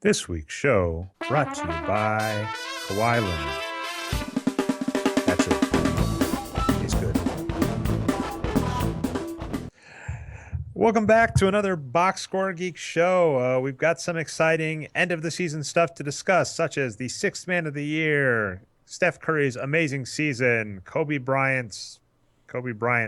This week's show brought to you by Kawhi Leonard. That's it. He's good. Welcome back to another Box Score Geek show. We've got some exciting end of the season stuff to discuss, such as the sixth man of the year, Steph Curry's amazing season, Kobe Bryant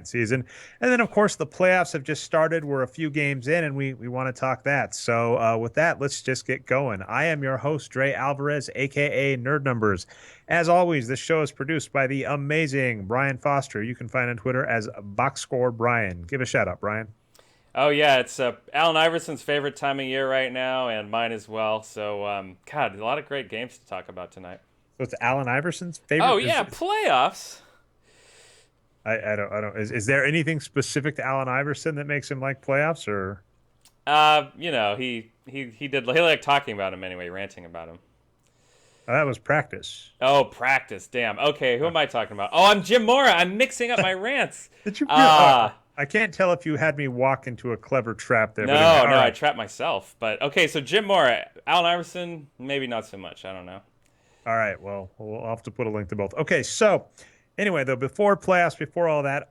season. And then, of course, the playoffs have just started. We're a few games in, and we want to talk that. So, with that, let's just get going. I am your host, Dre Alvarez, aka Nerd Numbers. As always, this show is produced by the amazing Brian Foster. You can find on Twitter as Boxscore Brian. Give a shout out, Brian. Oh yeah, it's Allen Iverson's favorite time of year right now, and mine as well. So, God, a lot of great games to talk about tonight. So it's Allen Iverson's favorite. Oh yeah, playoffs. I don't. Is there anything specific to Allen Iverson that makes him like playoffs, or? He liked talking about him anyway, ranting about him. Oh, that was practice. Oh, practice. Damn. Okay, who am I talking about? Oh, I'm Jim Mora. I'm mixing up my rants. Did you? I can't tell if you had me walk into a clever trap there. No, but anyway, no, right. I trapped myself. But okay, so Jim Mora, Allen Iverson, maybe not so much. I don't know. All right. Well, we'll have to put a link to both. Okay. So, anyway, though, before playoffs, before all that,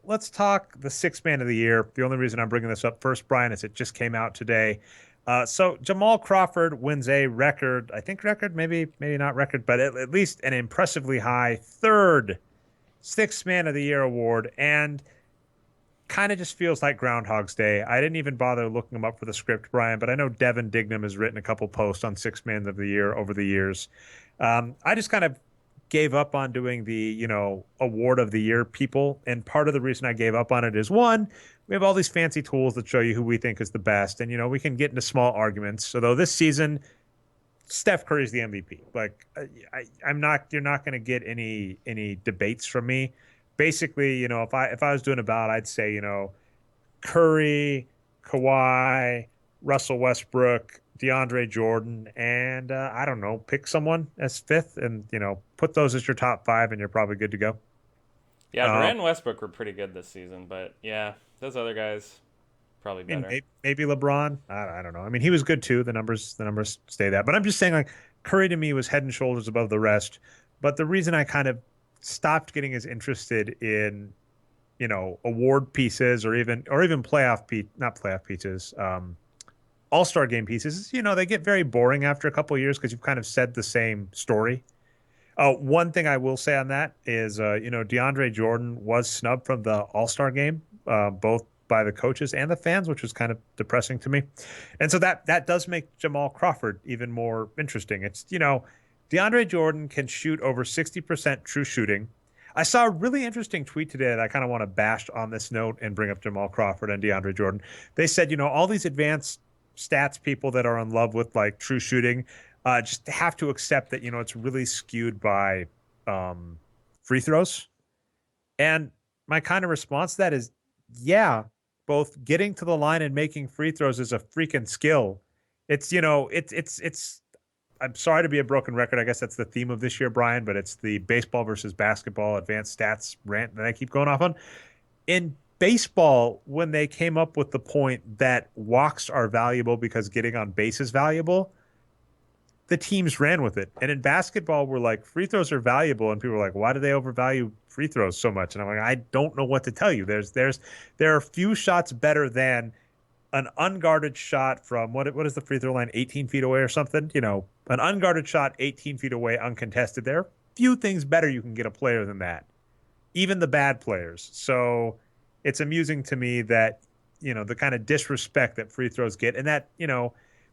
let's talk the sixth man of the year. The only reason I'm bringing this up first, Brian, is it just came out today. So Jamal Crawford wins a record, I think record, maybe not record, but at least an impressively high third sixth man of the year award, and kind of just feels like Groundhog's Day. I didn't even bother looking him up for the script, Brian, but I know Devin Dignam has written a couple posts on sixth man of the year over the years. I just kind of gave up on doing the, award of the year people. And part of the reason I gave up on it is one, we have all these fancy tools that show you who we think is the best. And, we can get into small arguments. So though this season, Steph Curry's the MVP. Like you're not going to get any debates from me. Basically, if I was doing a ballot, I'd say, Curry, Kawhi, Russell Westbrook, DeAndre Jordan, and I don't know, pick someone as fifth, and put those as your top five, and you're probably good to go. Yeah, Durant and Westbrook were pretty good this season, but yeah, those other guys probably I mean, better. maybe LeBron. I don't know. I mean, he was good too. The numbers stay that, but I'm just saying, like, Curry to me was head and shoulders above the rest. But the reason I kind of stopped getting as interested in award pieces or even not playoff pieces, all-star game pieces, they get very boring after a couple of years because you've kind of said the same story. One thing I will say on that is, DeAndre Jordan was snubbed from the all-star game, both by the coaches and the fans, which was kind of depressing to me. And so that does make Jamal Crawford even more interesting. It's, DeAndre Jordan can shoot over 60% true shooting. I saw a really interesting tweet today that I kind of want to bash on this note and bring up Jamal Crawford and DeAndre Jordan. They said, all these advanced stats people that are in love with like true shooting just have to accept that, it's really skewed by free throws. And my kind of response to that is, yeah, both getting to the line and making free throws is a freaking skill. It's I'm sorry to be a broken record. I guess that's the theme of this year, Brian, but it's the baseball versus basketball advanced stats rant that I keep going off on. In baseball, when they came up with the point that walks are valuable because getting on base is valuable, the teams ran with it. And in basketball, we're like, free throws are valuable. And people are like, why do they overvalue free throws so much? And I'm like, I don't know what to tell you. There are few shots better than an unguarded shot from what is the free throw line, 18 feet away or something? An unguarded shot 18 feet away, uncontested. There are few things better you can get a player than that, even the bad players. So it's amusing to me that, the kind of disrespect that free throws get. And that,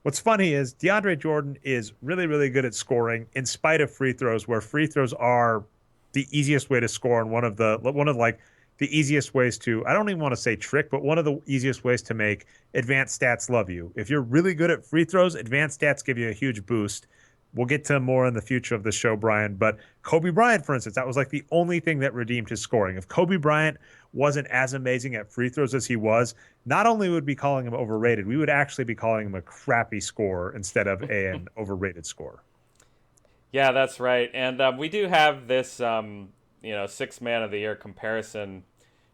what's funny is DeAndre Jordan is really, really good at scoring in spite of free throws, where free throws are the easiest way to score and one of the easiest ways to, I don't even want to say trick, but one of the easiest ways to make advanced stats love you. If you're really good at free throws, advanced stats give you a huge boost. We'll get to more in the future of the show, Brian. But Kobe Bryant, for instance, that was like the only thing that redeemed his scoring. If Kobe Bryant wasn't as amazing at free throws as he was, not only would we be calling him overrated, we would actually be calling him a crappy scorer instead of an overrated scorer. Yeah, that's right. And we do have this, six man of the year comparison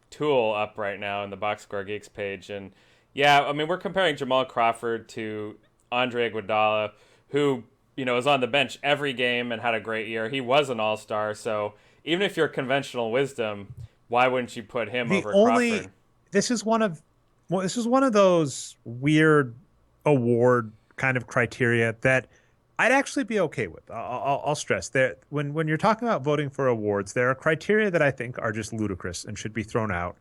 tool up right now in the Box Score Geeks page. And yeah, I mean, we're comparing Jamal Crawford to Andre Iguodala, who was on the bench every game and had a great year. He was an all-star, so even if you're conventional wisdom, why wouldn't you put him The over only Crawford? this is one of well, this is one of those weird award kind of criteria that I'd actually be okay with. I'll stress that when you're talking about voting for awards, there are criteria that I think are just ludicrous and should be thrown out.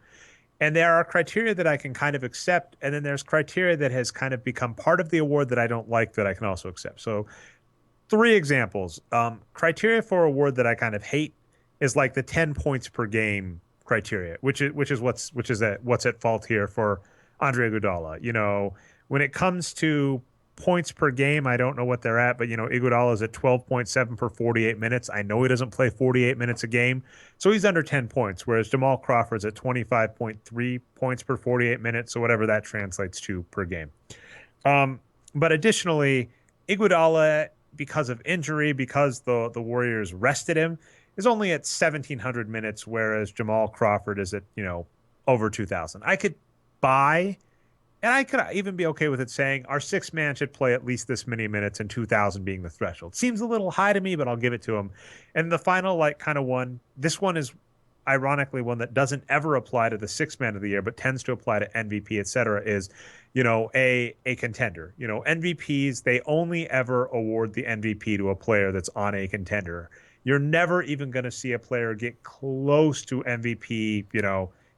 And there are criteria that I can kind of accept, and then there's criteria that has kind of become part of the award that I don't like that I can also accept. So three examples. Criteria for award that I kind of hate is like the 10 points per game criteria, what's at fault here for Andre Iguodala. When it comes to points per game, I don't know what they're at, but Iguodala is at 12.7 per 48 minutes. I know he doesn't play 48 minutes a game, so he's under 10 points, whereas Jamal Crawford's at 25.3 points per 48 minutes, so whatever that translates to per game. But additionally, Iguodala, because of injury, because the Warriors rested him, is only at 1,700 minutes, whereas Jamal Crawford is at over 2,000. I could buy, and I could even be okay with it saying our six man should play at least this many minutes and 2,000 being the threshold. Seems a little high to me, but I'll give it to him. And the final like kind of one, this one is ironically one that doesn't ever apply to the six man of the year, but tends to apply to MVP, et cetera, is a contender. MVPs, they only ever award the MVP to a player that's on a contender. You're never even going to see a player get close to MVP,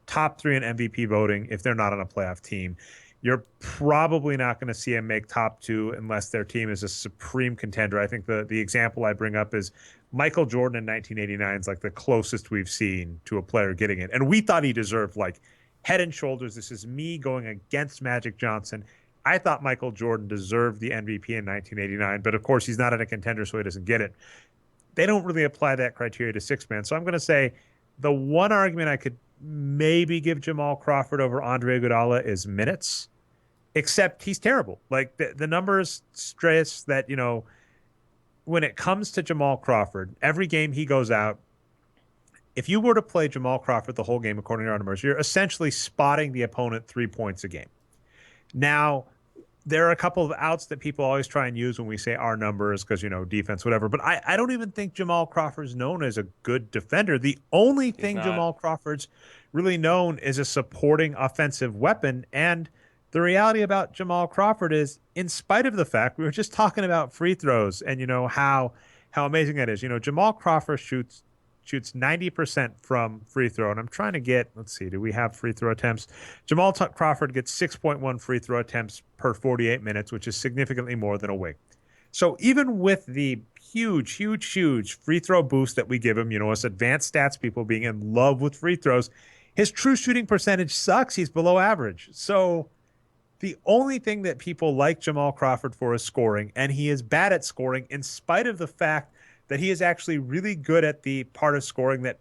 top three in MVP voting if they're not on a playoff team. You're probably not going to see them make top two unless their team is a supreme contender. I think the example I bring up is Michael Jordan in 1989 is like the closest we've seen to a player getting it. And we thought he deserved like head and shoulders. This is me going against Magic Johnson. I thought Michael Jordan deserved the MVP in 1989, but of course he's not in a contender, so he doesn't get it. They don't really apply that criteria to six man. So I'm going to say the one argument I could maybe give Jamal Crawford over Andre Iguodala is minutes, except he's terrible. Like the numbers stress that, when it comes to Jamal Crawford, every game he goes out, if you were to play Jamal Crawford the whole game, according to our numbers, you're essentially spotting the opponent 3 points a game. Now, there are a couple of outs that people always try and use when we say our numbers because, defense, whatever. But I don't even think Jamal Crawford's known as a good defender. The only He's thing not. Jamal Crawford's really known is a supporting offensive weapon. And the reality about Jamal Crawford is, in spite of the fact we were just talking about free throws and, how amazing that is. Jamal Crawford shoots 90% from free throw. And I'm trying to get, let's see, do we have free throw attempts? Crawford gets 6.1 free throw attempts per 48 minutes, which is significantly more than a wing. So even with the huge, huge, huge free throw boost that we give him, us advanced stats people being in love with free throws, his true shooting percentage sucks. He's below average. So the only thing that people like Jamal Crawford for is scoring, and he is bad at scoring in spite of the fact that he is actually really good at the part of scoring that,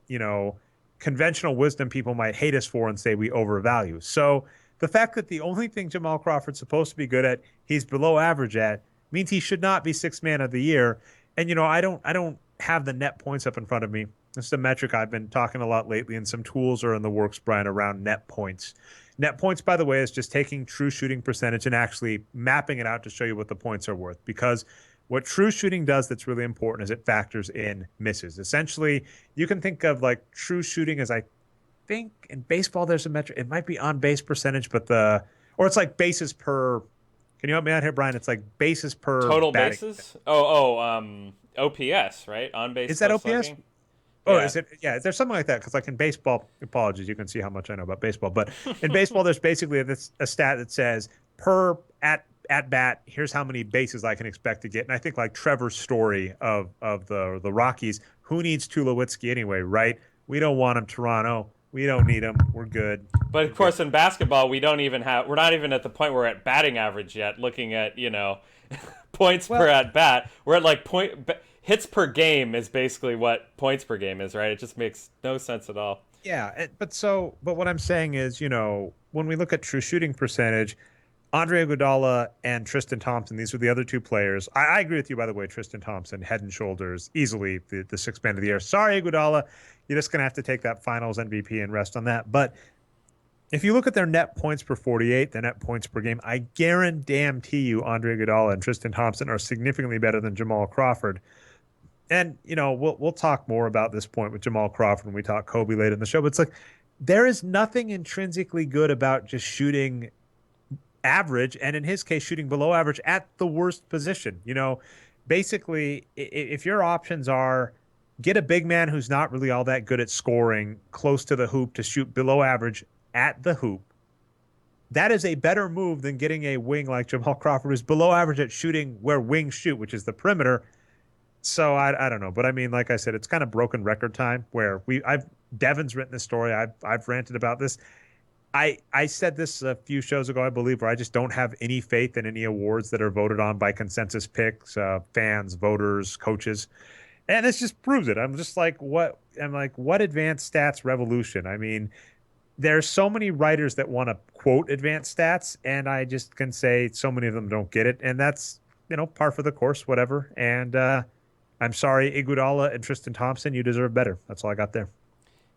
conventional wisdom people might hate us for and say we overvalue. So the fact that the only thing Jamal Crawford's supposed to be good at, he's below average at, means he should not be sixth man of the year. And I don't have the net points up in front of me. This is a metric I've been talking a lot lately, and some tools are in the works, Brian, around net points. Net points, by the way, is just taking true shooting percentage and actually mapping it out to show you what the points are worth. Because what true shooting does that's really important is it factors in misses. Essentially, you can think of like true shooting as, I think in baseball there's a metric. It might be on base percentage, or it's like bases per. Can you help me out here, Brian? It's like bases per Total batting. bases? Oh, OPS, right? On base Is that plus OPS? slugging. Oh, Yeah. is it? Yeah, there's something like that. Because like in baseball, apologies, you can see how much I know about baseball. But in baseball, there's basically a stat that says per at bat, here's how many bases I can expect to get. And I think like Trevor's story of the Rockies, who needs Tulowitzki anyway, right? We don't want him, Toronto. We don't need him. We're good. But We're of good. course, in basketball, we're not even at the point where we're at batting average yet. Looking at points per Well, at bat, we're at like hits per game is basically what points per game is, right? It just makes no sense at all. yeah, but what I'm saying is, when we look at true shooting percentage, Andre Iguodala and Tristan Thompson, these are the other two players. I agree with you, by the way, Tristan Thompson, head and shoulders, easily the sixth man of the year. Sorry, Iguodala, you're just going to have to take that finals MVP and rest on that. But If you look at their net points per 48, the net points per game, I guarantee you Andre Iguodala and Tristan Thompson are significantly better than Jamal Crawford. And we'll talk more about this point with Jamal Crawford when we talk Kobe later in the show. But it's like there is nothing intrinsically good about just shooting average, and in his case, shooting below average at the worst position. Basically, if your options are get a big man who's not really all that good at scoring close to the hoop to shoot below average at the hoop, that is a better move than getting a wing like Jamal Crawford, who's below average at shooting where wings shoot, which is the perimeter. So I don't know, but I mean, like I said, it's kind of broken record time where I've Devin's written this story. I've ranted about this. I said this a few shows ago, I believe, where I just don't have any faith in any awards that are voted on by consensus picks, fans, voters, coaches, and this just proves it. I'm just like, what? I'm like, what advanced stats revolution? I mean, there's so many writers that want to quote advanced stats, and I just can say so many of them don't get it, and that's par for the course, whatever. And I'm sorry, Iguodala and Tristan Thompson, you deserve better. That's all I got there.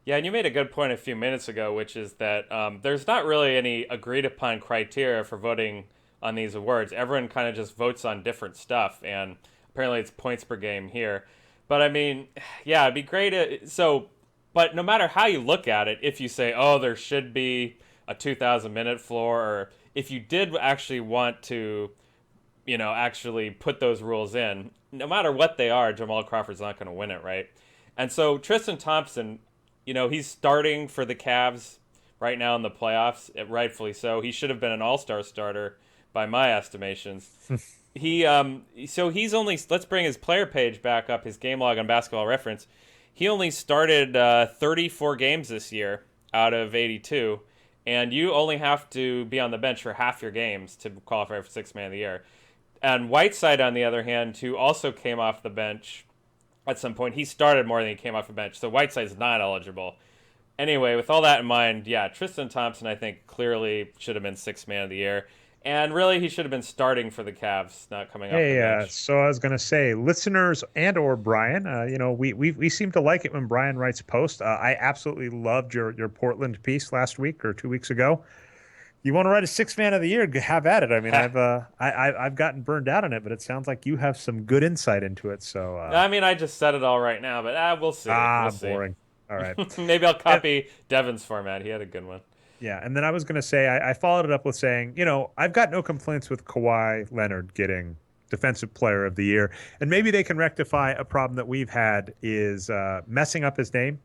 Yeah, and you made a good point a few minutes ago, which is that there's not really any agreed upon criteria for voting on these awards. Everyone kind of just votes on different stuff, and apparently it's points per game here. But I mean, yeah, it'd be great. But no matter how you look at it, if you say, oh, there should be a 2,000 minute floor, or if you did actually want to, actually put those rules in, no matter what they are, Jamal Crawford's not going to win it, right? And so Tristan Thompson, he's starting for the Cavs right now in the playoffs, rightfully so. He should have been an all-star starter by my estimations. He so he's only, let's bring his player page back up, his game log on Basketball Reference. He only started 34 games this year out of 82, and you only have to be on the bench for half your games to qualify for Sixth Man of the Year. And Whiteside, on the other hand, who also came off the bench at some point, he started more than he came off the bench, so Whiteside's not eligible. Anyway, with all that in mind, yeah, Tristan Thompson, I think, clearly should have been Sixth Man of the Year. And really, he should have been starting for the Cavs, not coming off the Hey, bench. so I was gonna say, listeners and/or Brian, we seem to like it when Brian writes posts. I absolutely loved your Portland piece last week or 2 weeks ago. You want to write a six man of the year? Have at it. I mean, I've gotten burned out on it, but it sounds like you have some good insight into it. So I mean, I just said it all right now, but we'll see. We'll see. boring. All right. Maybe I'll And, copy Devin's format. He had a good one. yeah, and then I was gonna say I followed it up with saying, I've got no complaints with Kawhi Leonard getting Defensive Player of the Year, and maybe they can rectify a problem that we've had is messing up his name.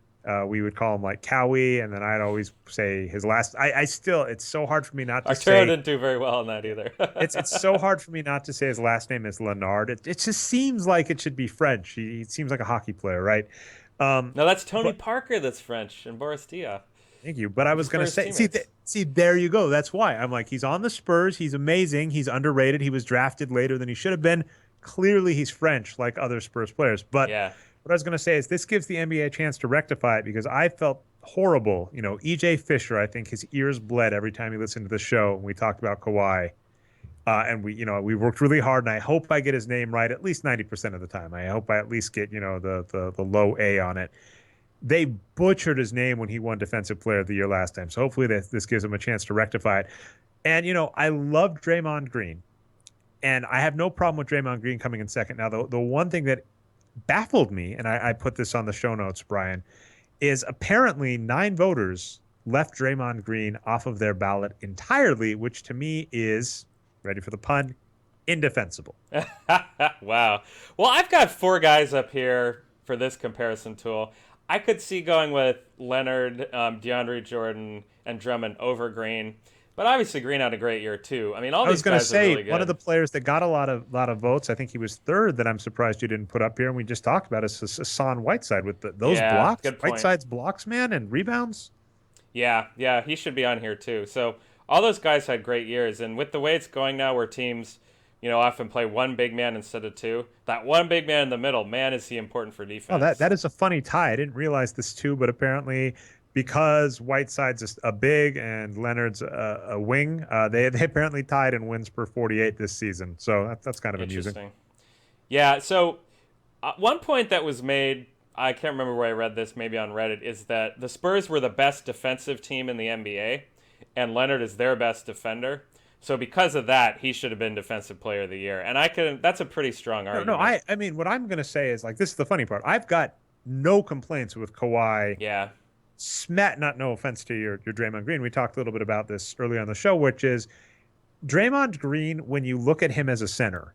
We would call him like Cowie, and then I'd always say his last. I still, it's so hard for me not to Arturo say. didn't do very well in that either. It's so hard for me not to say his last name is Leonard. It just seems like it should be French. He seems like a hockey player, right? No, that's Tony But Parker that's French and Boris Dia. thank you. But I was going to Spurs say, teammates. see, there you go. That's why I'm like, he's on the Spurs. He's amazing. He's underrated. He was drafted later than he should have been. Clearly, he's French, like other Spurs players. But Yeah. what I was going to say is this gives the NBA a chance to rectify it because I felt horrible. EJ Fisher, I think his ears bled every time he listened to the show when we talked about Kawhi. And we worked really hard, and I hope I get his name right at least 90% of the time. I hope I at least get the low A on it. They butchered his name when he won Defensive Player of the Year last time, so hopefully this gives him a chance to rectify it. And I love Draymond Green, and I have no problem with Draymond Green coming in second. Now, the one thing that baffled me, and I put this on the show notes, Brian, is apparently 9 voters left Draymond Green off of their ballot entirely, which to me is, ready for the pun, indefensible. Wow. Well, I've got 4 guys up here for this comparison tool. I could see going with Leonard, DeAndre Jordan, and Drummond over Green. But obviously, Green had a great year too. I mean, all I was these going to guys are really say good. one of the players that got a lot of votes. I think he was third. That I'm surprised you didn't put up here, and we just talked about is Hassan Whiteside with those Yeah, blocks. good point. Whiteside's blocks, man, and rebounds. Yeah, he should be on here too. So all those guys had great years, and with the way it's going now, where teams, often play one big man instead of two, that one big man in the middle, man, is he important for Oh, that defense? that is a funny tie. I didn't realize this too, but apparently because Whiteside's a big and Leonard's a wing, they apparently tied in wins per 48 this season. So that's kind of amusing. Interesting. Yeah. So one point that was made, I can't remember where I read this, maybe on Reddit, is that the Spurs were the best defensive team in the NBA. and Leonard is their best defender. So because of that, he should have been Defensive Player of the Year. And I can that's a pretty strong No, no. argument. I mean, what I'm gonna say is like this is the funny part. I've got no complaints with Kawhi. Yeah. Smat, not no offense to your Draymond Green. We talked a little bit about this earlier on the show, which is Draymond Green. When you look at him as a center,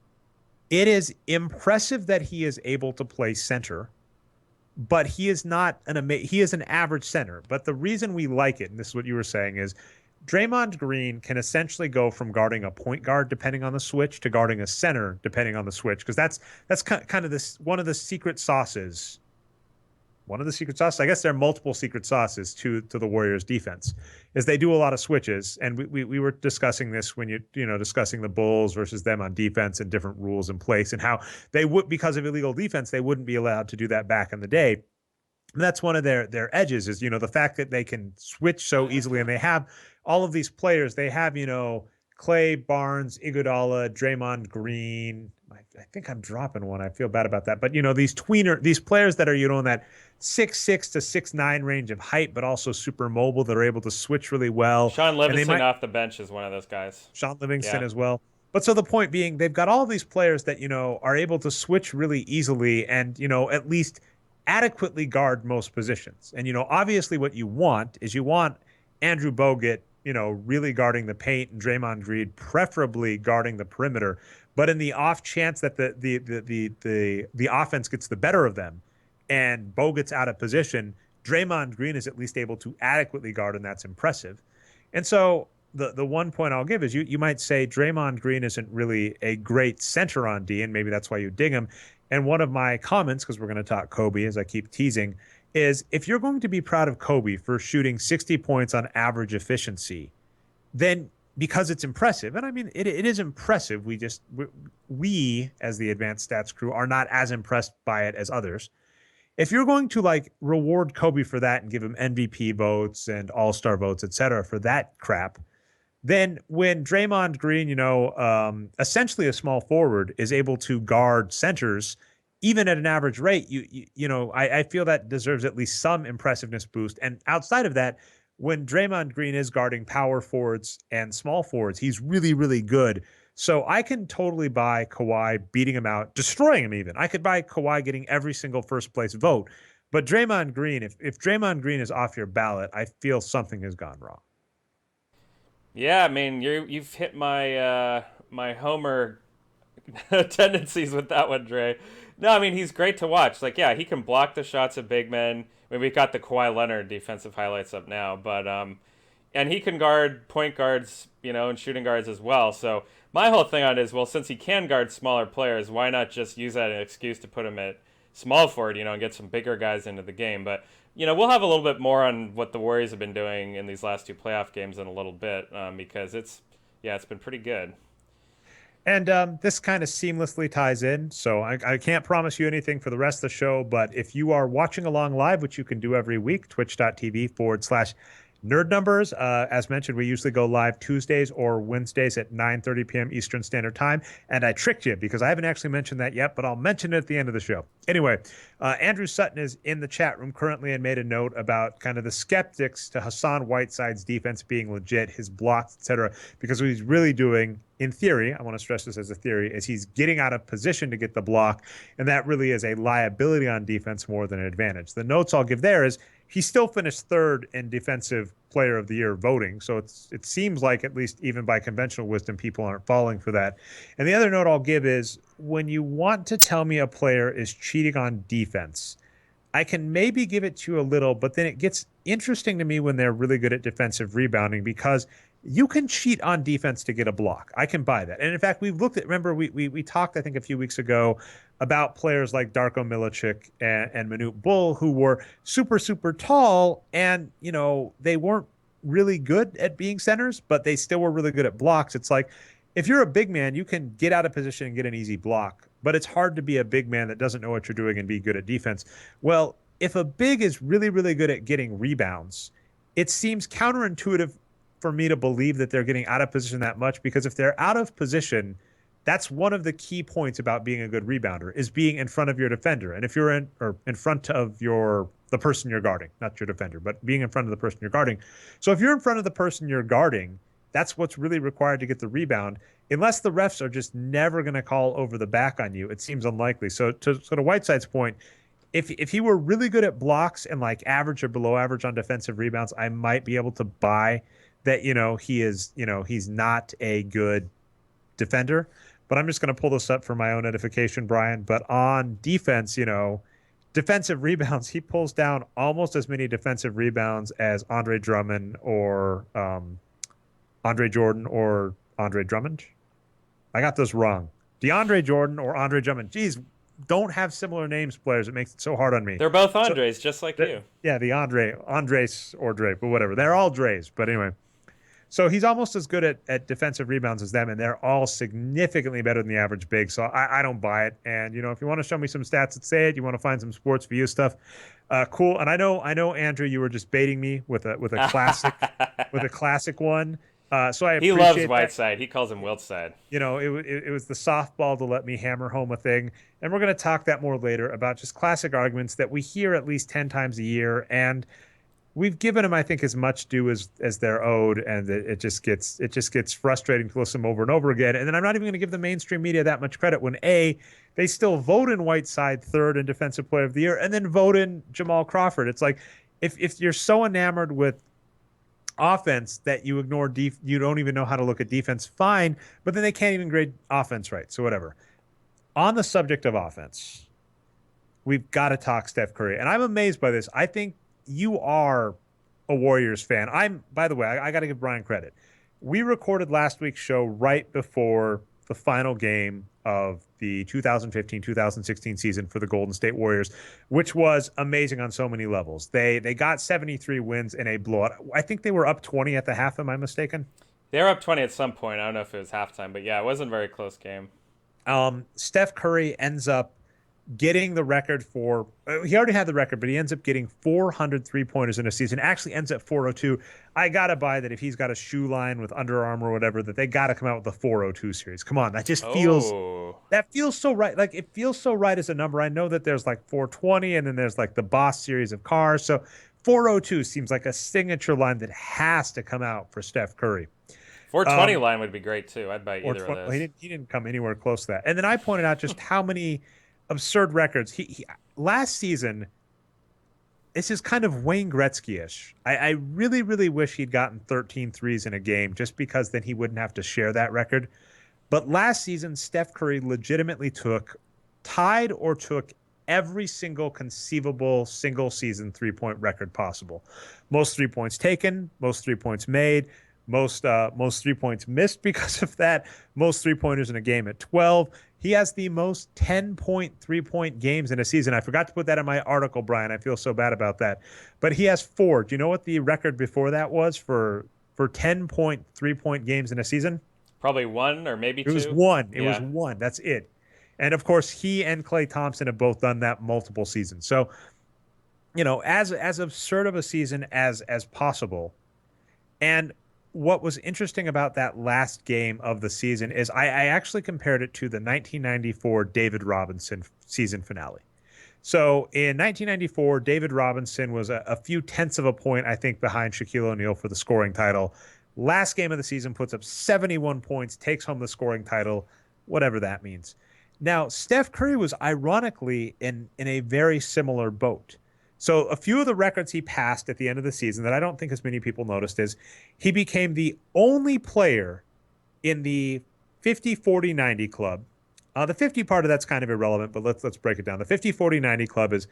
it is impressive that he is able to play center, but he is not he is an average center. But the reason we like it, and this is what you were saying, is Draymond Green can essentially go from guarding a point guard depending on the switch to guarding a center depending on the switch, because that's kind of this one of the secret sauces. One of the secret sauces, I guess there are multiple secret sauces to the Warriors defense, is they do a lot of switches. And we were discussing this when discussing the Bulls versus them on defense and different rules in place and how they would, because of illegal defense, they wouldn't be allowed to do that back in the day. And that's one of their edges is, the fact that they can switch so easily, and they have all of these players. They have, Clay, Barnes, Iguodala, Draymond Green. I think I'm dropping one. I feel bad about that. But, these players that are, in that 6'6" to 6'9" range of height, but also super mobile, that are able to switch really well. Sean Livingston off the bench is one of those guys. Sean Livingston as well. But so the point being, they've got all these players that, are able to switch really easily and, at least adequately guard most positions. And, obviously what you want is Andrew Bogut, really guarding the paint, and Draymond Green preferably guarding the perimeter. But in the off chance that the offense gets the better of them and Bogut's out of position, Draymond Green is at least able to adequately guard, and that's impressive. And so the one point I'll give is you might say Draymond Green isn't really a great center on D, and maybe that's why you dig him. And one of my comments, because we're going to talk Kobe as I keep teasing, is if you're going to be proud of Kobe for shooting 60 points on average efficiency, then because it's impressive, and I mean, it is impressive. We, as the advanced stats crew, are not as impressed by it as others. If you're going to reward Kobe for that and give him MVP votes and all-star votes, et cetera, for that crap, then when Draymond Green, essentially a small forward, is able to guard centers, even at an average rate, I feel that deserves at least some impressiveness boost. And outside of that, when Draymond Green is guarding power forwards and small forwards, he's really, really good. So I can totally buy Kawhi beating him out, destroying him even. I could buy Kawhi getting every single first place vote. But Draymond Green, if Draymond Green is off your ballot, I feel something has gone wrong. Yeah, I mean, you've hit my Homer tendencies with that one, Dre. No, I mean, he's great to watch. He can block the shots of big men. I mean, we've got the Kawhi Leonard defensive highlights up now, but and he can guard point guards, and shooting guards as well. So my whole thing on it is, well, since he can guard smaller players, why not just use that as an excuse to put him at small forward, and get some bigger guys into the game. But we'll have a little bit more on what the Warriors have been doing in these last two playoff games in a little bit, because it's been pretty good. And this kind of seamlessly ties in. So I can't promise you anything for the rest of the show, but if you are watching along live, which you can do every week, twitch.tv/Nerd Numbers. As mentioned, we usually go live Tuesdays or Wednesdays at 9:30 p.m. Eastern Standard Time. And I tricked you because I haven't actually mentioned that yet, but I'll mention it at the end of the show. Anyway, Andrew Sutton is in the chat room currently and made a note about kind of the skeptics to Hassan Whiteside's defense being legit, his blocks, etc. Because what he's really doing, in theory, I want to stress this as a theory, is he's getting out of position to get the block, and that really is a liability on defense more than an advantage. The notes I'll give there is he still finished third in Defensive Player of the Year voting, so it seems like, at least even by conventional wisdom, people aren't falling for that. And the other note I'll give is when you want to tell me a player is cheating on defense, I can maybe give it to you a little, but then it gets interesting to me when they're really good at defensive rebounding, because you can cheat on defense to get a block. I can buy that. And in fact, remember, we talked, I think, a few weeks ago about players like Darko Milicic and Manute Bull, who were super, super tall, and, they weren't really good at being centers, but they still were really good at blocks. It's like, if you're a big man, you can get out of position and get an easy block, but it's hard to be a big man that doesn't know what you're doing and be good at defense. Well, if a big is really, really good at getting rebounds, it seems counterintuitive for me to believe that they're getting out of position that much, because if they're out of position, That's one of the key points about being a good rebounder is being in front of your defender. And if you're in or in front of the person you're guarding, not your defender, but being in front of the person you're guarding. So if you're in front of the person you're guarding, that's what's really required to get the rebound. Unless the refs are just never going to call over the back on you, it seems unlikely. So to Whiteside's point, if he were really good at blocks and like average or below average on defensive rebounds, I might be able to buy that, he's not a good defender. But I'm just going to pull this up for my own edification, Brian. But on defense, defensive rebounds, he pulls down almost as many defensive rebounds as Andre Drummond or Andre Jordan or Andre Drummond. I got those wrong. DeAndre Jordan or Andre Drummond. Geez, don't have similar names, players. It makes it so hard on me. They're both So, Andres, just like you. yeah, Andres or Dre, but whatever. They're all Dre's. But anyway, so he's almost as good at defensive rebounds as them, and they're all significantly better than the average big. So I don't buy it. And if you want to show me some stats that say it, you want to find some sports view stuff, cool. And I know, Andrew, you were just baiting me with a classic with a classic one. So I He loves appreciate that. Whiteside. He calls him Wiltside. It was the softball to let me hammer home a thing. And we're going to talk that more later about just classic arguments that we hear at least 10 times a year. And we've given them, I think, as much due as they're owed. And it just gets frustrating to listen over and over again. And then I'm not even going to give the mainstream media that much credit when they still vote in Whiteside third in Defensive Player of the Year and then vote in Jamal Crawford. It's like if you're so enamored with offense that you ignore you don't even know how to look at defense, fine, but then they can't even grade offense right, so whatever. On the subject of offense, we've got to talk Steph Curry, and I'm amazed by this. I think you are a Warriors fan. By the way, I got to give Brian credit. We recorded last week's show right before the final game of the 2015-2016 season for the Golden State Warriors, which was amazing on so many levels. They got 73 wins in a blowout. I think they were up 20 at the half. Am I mistaken? They were up 20 at some point. I don't know if it was halftime, but yeah, it wasn't a very close game. Steph Curry ends up getting the record for he already had the record, but he ends up getting 400 3-pointers in a season. Actually ends at 402. I gotta buy that if he's got a shoe line with Under Armour or whatever, that they gotta come out with the 402 series. Come on, that just feels so right. Like it feels so right as a number. I know that there's like 420 and then there's like the Boss series of cars. So 402 seems like a signature line that has to come out for Steph Curry. 420 line would be great too. I'd buy either of those. He didn't come anywhere close to that. And then I pointed out just how many absurd records. He last season, this is kind of Wayne Gretzky-ish. I really, really wish he'd gotten 13 threes in a game just because then he wouldn't have to share that record. But last season, Steph Curry legitimately tied or took every single conceivable single season 3-point record possible. Most 3 points taken, most 3 points made, most 3 points missed because of that, most 3-pointers in a game at 12. He has the most 10-point 3-point games in a season. I forgot to put that in my article, Brian. I feel so bad about that. But he has 4. Do you know what the record before that was for 10-point 3-point games in a season? Probably 1 or maybe 2. It was 1. It was 1. That's it. And of course, he and Klay Thompson have both done that multiple seasons. So, as absurd of a season as possible. And what was interesting about that last game of the season is I actually compared it to the 1994 David Robinson season finale. So in 1994, David Robinson was a few tenths of a point, I think, behind Shaquille O'Neal for the scoring title. Last game of the season puts up 71 points, takes home the scoring title, whatever that means. Now, Steph Curry was ironically in a very similar boat. So a few of the records he passed at the end of the season that I don't think as many people noticed is he became the only player in the 50-40-90 club. The 50 part of that's kind of irrelevant, but let's break it down. The 50-40-90 club is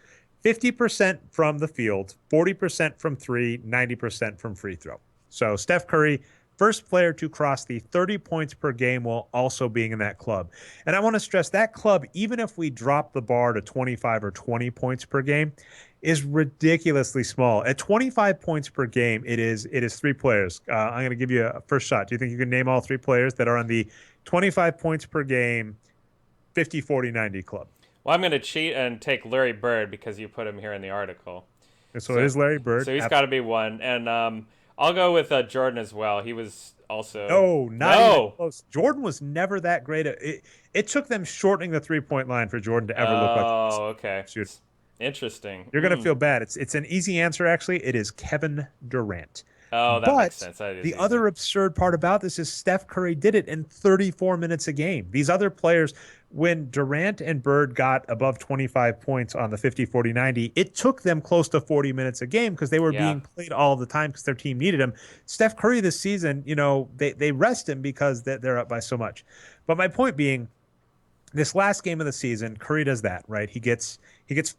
50% from the field, 40% from 3, 90% from free throw. So Steph Curry, first player to cross the 30 points per game while also being in that club. And I want to stress that club, even if we drop the bar to 25 or 20 points per game, is ridiculously small. At 25 points per game, it is 3 players. I'm going to give you a first shot. Do you think you can name all 3 players that are on the 25 points per game 50-40-90 club? Well, I'm going to cheat and take Larry Bird because you put him here in the article. So it is Larry Bird. So he's got to be one. And I'll go with Jordan as well. He was also. No, not even No. close. Jordan was never that great at it. It took them shortening the 3-point line for Jordan to ever look like a Oh, okay. shooter. Interesting. You're gonna feel bad. It's an easy answer actually. It is Kevin Durant. Oh, that makes But sense. That is the easy. other absurd part about this is Steph Curry did it in 34 minutes a game. These other players, when Durant and Bird got above 25 points on the 50, 40, 90, it took them close to 40 minutes a game because they were Yeah. being played all the time because their team needed them. Steph Curry this season, they rest him because they're up by so much. But my point being, this last game of the season, Curry does that, right? He gets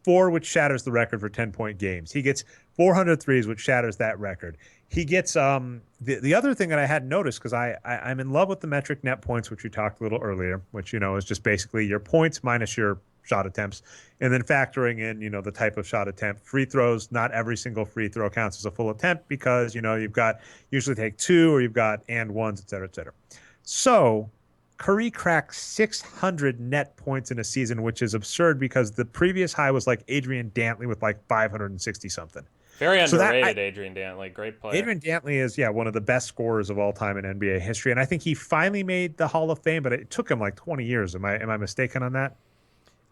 four, which shatters the record for 10-point games. He gets 400 threes, which shatters that record. He gets the other thing that I hadn't noticed because I'm in love with the metric net points, which we talked a little earlier, which is just basically your points minus your shot attempts, and then factoring in the type of shot attempt. Free throws, not every single free throw counts as a full attempt because you've got usually take two or you've got and ones, et cetera, et cetera. So Curry cracked 600 net points in a season, which is absurd because the previous high was like Adrian Dantley with like 560 something. Very So underrated, Adrian Dantley. Great player. Adrian Dantley is one of the best scorers of all time in NBA history, and I think he finally made the Hall of Fame, but it took him like 20 years. Am I mistaken on that?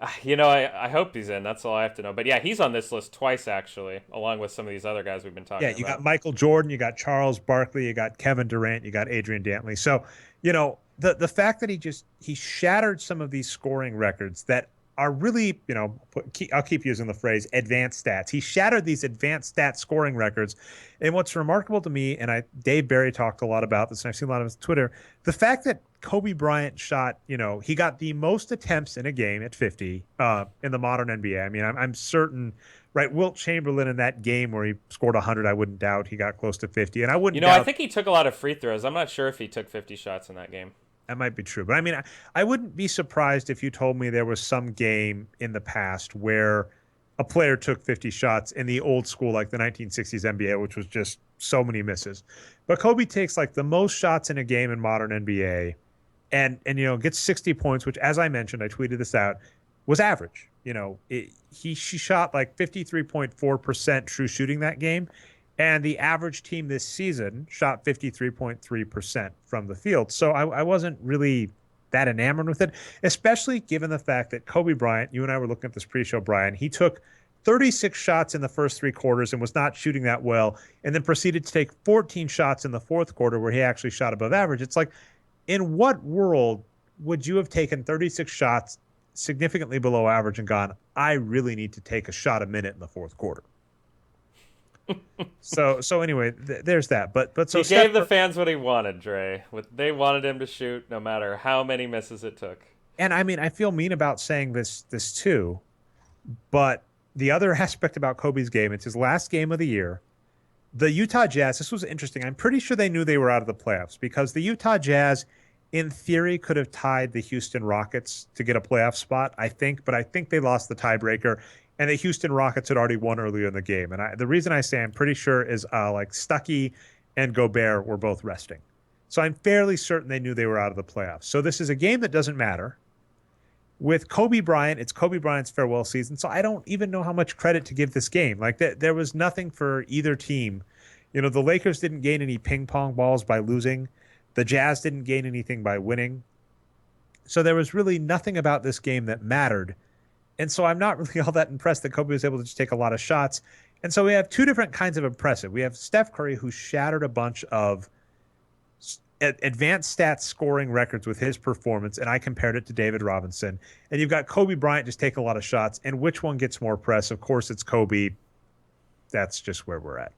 I hope he's in. That's all I have to know. But yeah, he's on this list twice actually, along with some of these other guys we've been Yeah, talking you got about. Michael Jordan, you got Charles Barkley, you got Kevin Durant, you got Adrian Dantley. So, the fact that he shattered some of these scoring records that are really, I'll keep using the phrase advanced stats. He shattered these advanced stat scoring records. And what's remarkable to me, and Dave Barry talked a lot about this, and I've seen a lot of his Twitter, the fact that Kobe Bryant shot, he got the most attempts in a game at 50 in the modern NBA. I mean, I'm certain, right? Wilt Chamberlain in that game where he scored 100, I wouldn't doubt he got close to 50. And I wouldn't I doubt think he took a lot of free throws. I'm not sure if he took 50 shots in that game. that might be true. But I mean, I wouldn't be surprised if you told me there was some game in the past where a player took 50 shots in the old school, like the 1960s NBA, which was just so many misses. But Kobe takes like the most shots in a game in modern NBA and gets 60 points, which, as I mentioned, I tweeted this out, was average. She shot like 53.4% true shooting that game. And the average team this season shot 53.3% from the field. So I wasn't really that enamored with it, especially given the fact that Kobe Bryant, you and I were looking at this pre-show, Brian, he took 36 shots in the first three quarters and was not shooting that well, and then proceeded to take 14 shots in the fourth quarter where he actually shot above average. It's like, in what world would you have taken 36 shots significantly below average and gone, I really need to take a shot a minute in the fourth quarter? So anyway, there's that. But so He gave Steph, the fans what he wanted, Dre. They wanted him to shoot no matter how many misses it took. and I mean, I feel mean about saying this too, but the other aspect about Kobe's game, it's his last game of the year. The Utah Jazz, this was interesting. I'm pretty sure they knew they were out of the playoffs because the Utah Jazz, in theory, could have tied the Houston Rockets to get a playoff spot, I think, but I think they lost the tiebreaker. And the Houston Rockets had already won earlier in the game. And the reason I say I'm pretty sure is like Stuckey and Gobert were both resting. So I'm fairly certain they knew they were out of the playoffs. So this is a game that doesn't matter. With Kobe Bryant, it's Kobe Bryant's farewell season. So I don't even know how much credit to give this game. Like there was nothing for either team. The Lakers didn't gain any ping pong balls by losing. The Jazz didn't gain anything by winning. So there was really nothing about this game that mattered. And so I'm not really all that impressed that Kobe was able to just take a lot of shots. And so we have two different kinds of impressive. We have Steph Curry, who shattered a bunch of advanced stats scoring records with his performance, and I compared it to David Robinson. And you've got Kobe Bryant just take a lot of shots. And which one gets more press? Of course, it's Kobe. That's just where we're at.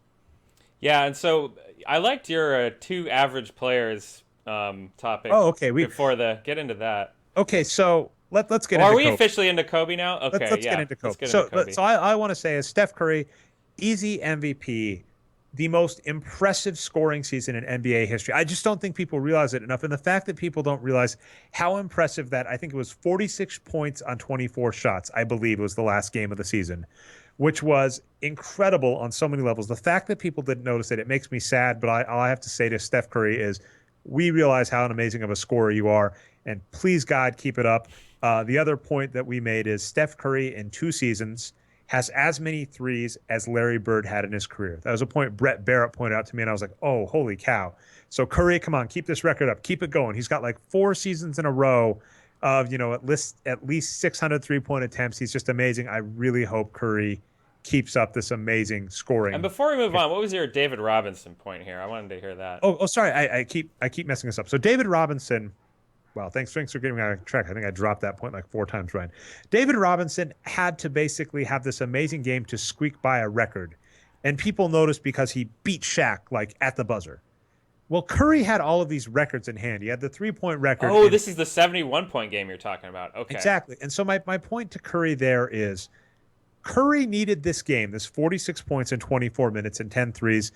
Yeah, and so I liked your two average players topic. Oh, okay. Before get into that. Okay, so let's get Well, into are we Kobe. officially into Kobe now? Okay, Let's yeah. get into Kobe. Let's get into Kobe. So I want to say, as Steph Curry, easy MVP, the most impressive scoring season in NBA history. I just don't think people realize it enough. And the fact that people don't realize how impressive that, I think it was 46 points on 24 shots, I believe was the last game of the season, which was incredible on so many levels. The fact that people didn't notice it makes me sad. But all I have to say to Steph Curry is, we realize how amazing of a scorer you are. And please, God, keep it up. The other point that we made is Steph Curry in 2 seasons has as many threes as Larry Bird had in his career. That was a point Brett Barrett pointed out to me, and I was like, oh, holy cow. So Curry, come on, keep this record up. Keep it going. He's got like 4 seasons in a row of, at least 600 3-point attempts. He's just amazing. I really hope Curry keeps up this amazing And scoring. before we move on, what was your David Robinson point here? I wanted to hear that. Oh, sorry. I keep messing this up. So David Robinson. Wow, thanks for getting me on track. I think I dropped that point like 4 times, Ryan. David Robinson had to basically have this amazing game to squeak by a record, and people noticed because he beat Shaq like at the buzzer. Well, Curry had all of these records in hand. He had the 3-point record. Oh, this is the 71 point game you're talking about. Okay. Exactly. And so my point to Curry there is Curry needed this game, this 46 points in 24 minutes and 10 threes,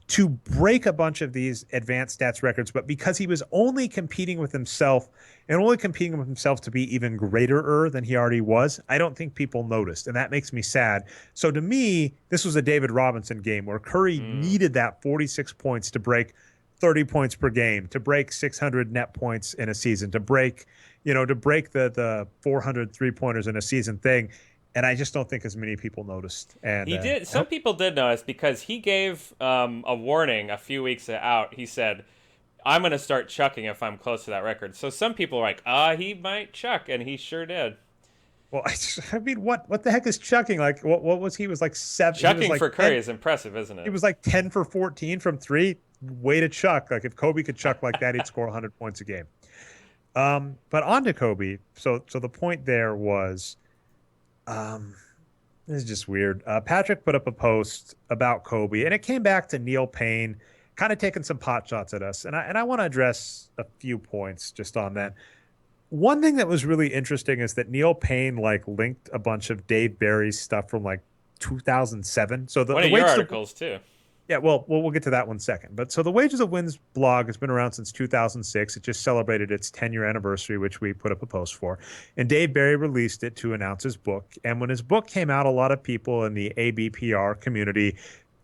to break a bunch of these advanced stats records. But because he was only competing with himself and only competing with himself to be even greater than he already was, I don't think people noticed. And that makes me sad. So to me, this was a David Robinson game where Curry needed that 46 points to break 30 points per game, to break 600 net points in a season, to break, the 400 3-pointers in a season thing. And I just don't think as many people noticed. And He did. Some people did notice because he gave a warning a few weeks out. He said, "I'm going to start chucking if I'm close to that record." So some people are like, he might chuck," and he sure did. well, I mean, what the heck is chucking? Like, what was he? Was like seven. He was Chucking like for Curry 10, is impressive, isn't he it? was like 10 for 14 from three. Way to chuck! Like if Kobe could chuck like that, he'd score 100 points a game. But on to Kobe. So the point there was, um, this is just weird. Patrick put up a post about Kobe, and it came back to Neil Payne, kind of taking some pot shots at us. And I want to address a few points just on that. One thing that was really interesting is that Neil Payne like linked a bunch of Dave Barry's stuff from like 2007. So One the of your wages of articles too. yeah, well, we'll get to that one second. But so the Wages of Wins blog has been around since 2006. It just celebrated its 10-year anniversary, which we put up a post for. And Dave Barry released it to announce his book. And when his book came out, a lot of people in the ABPR community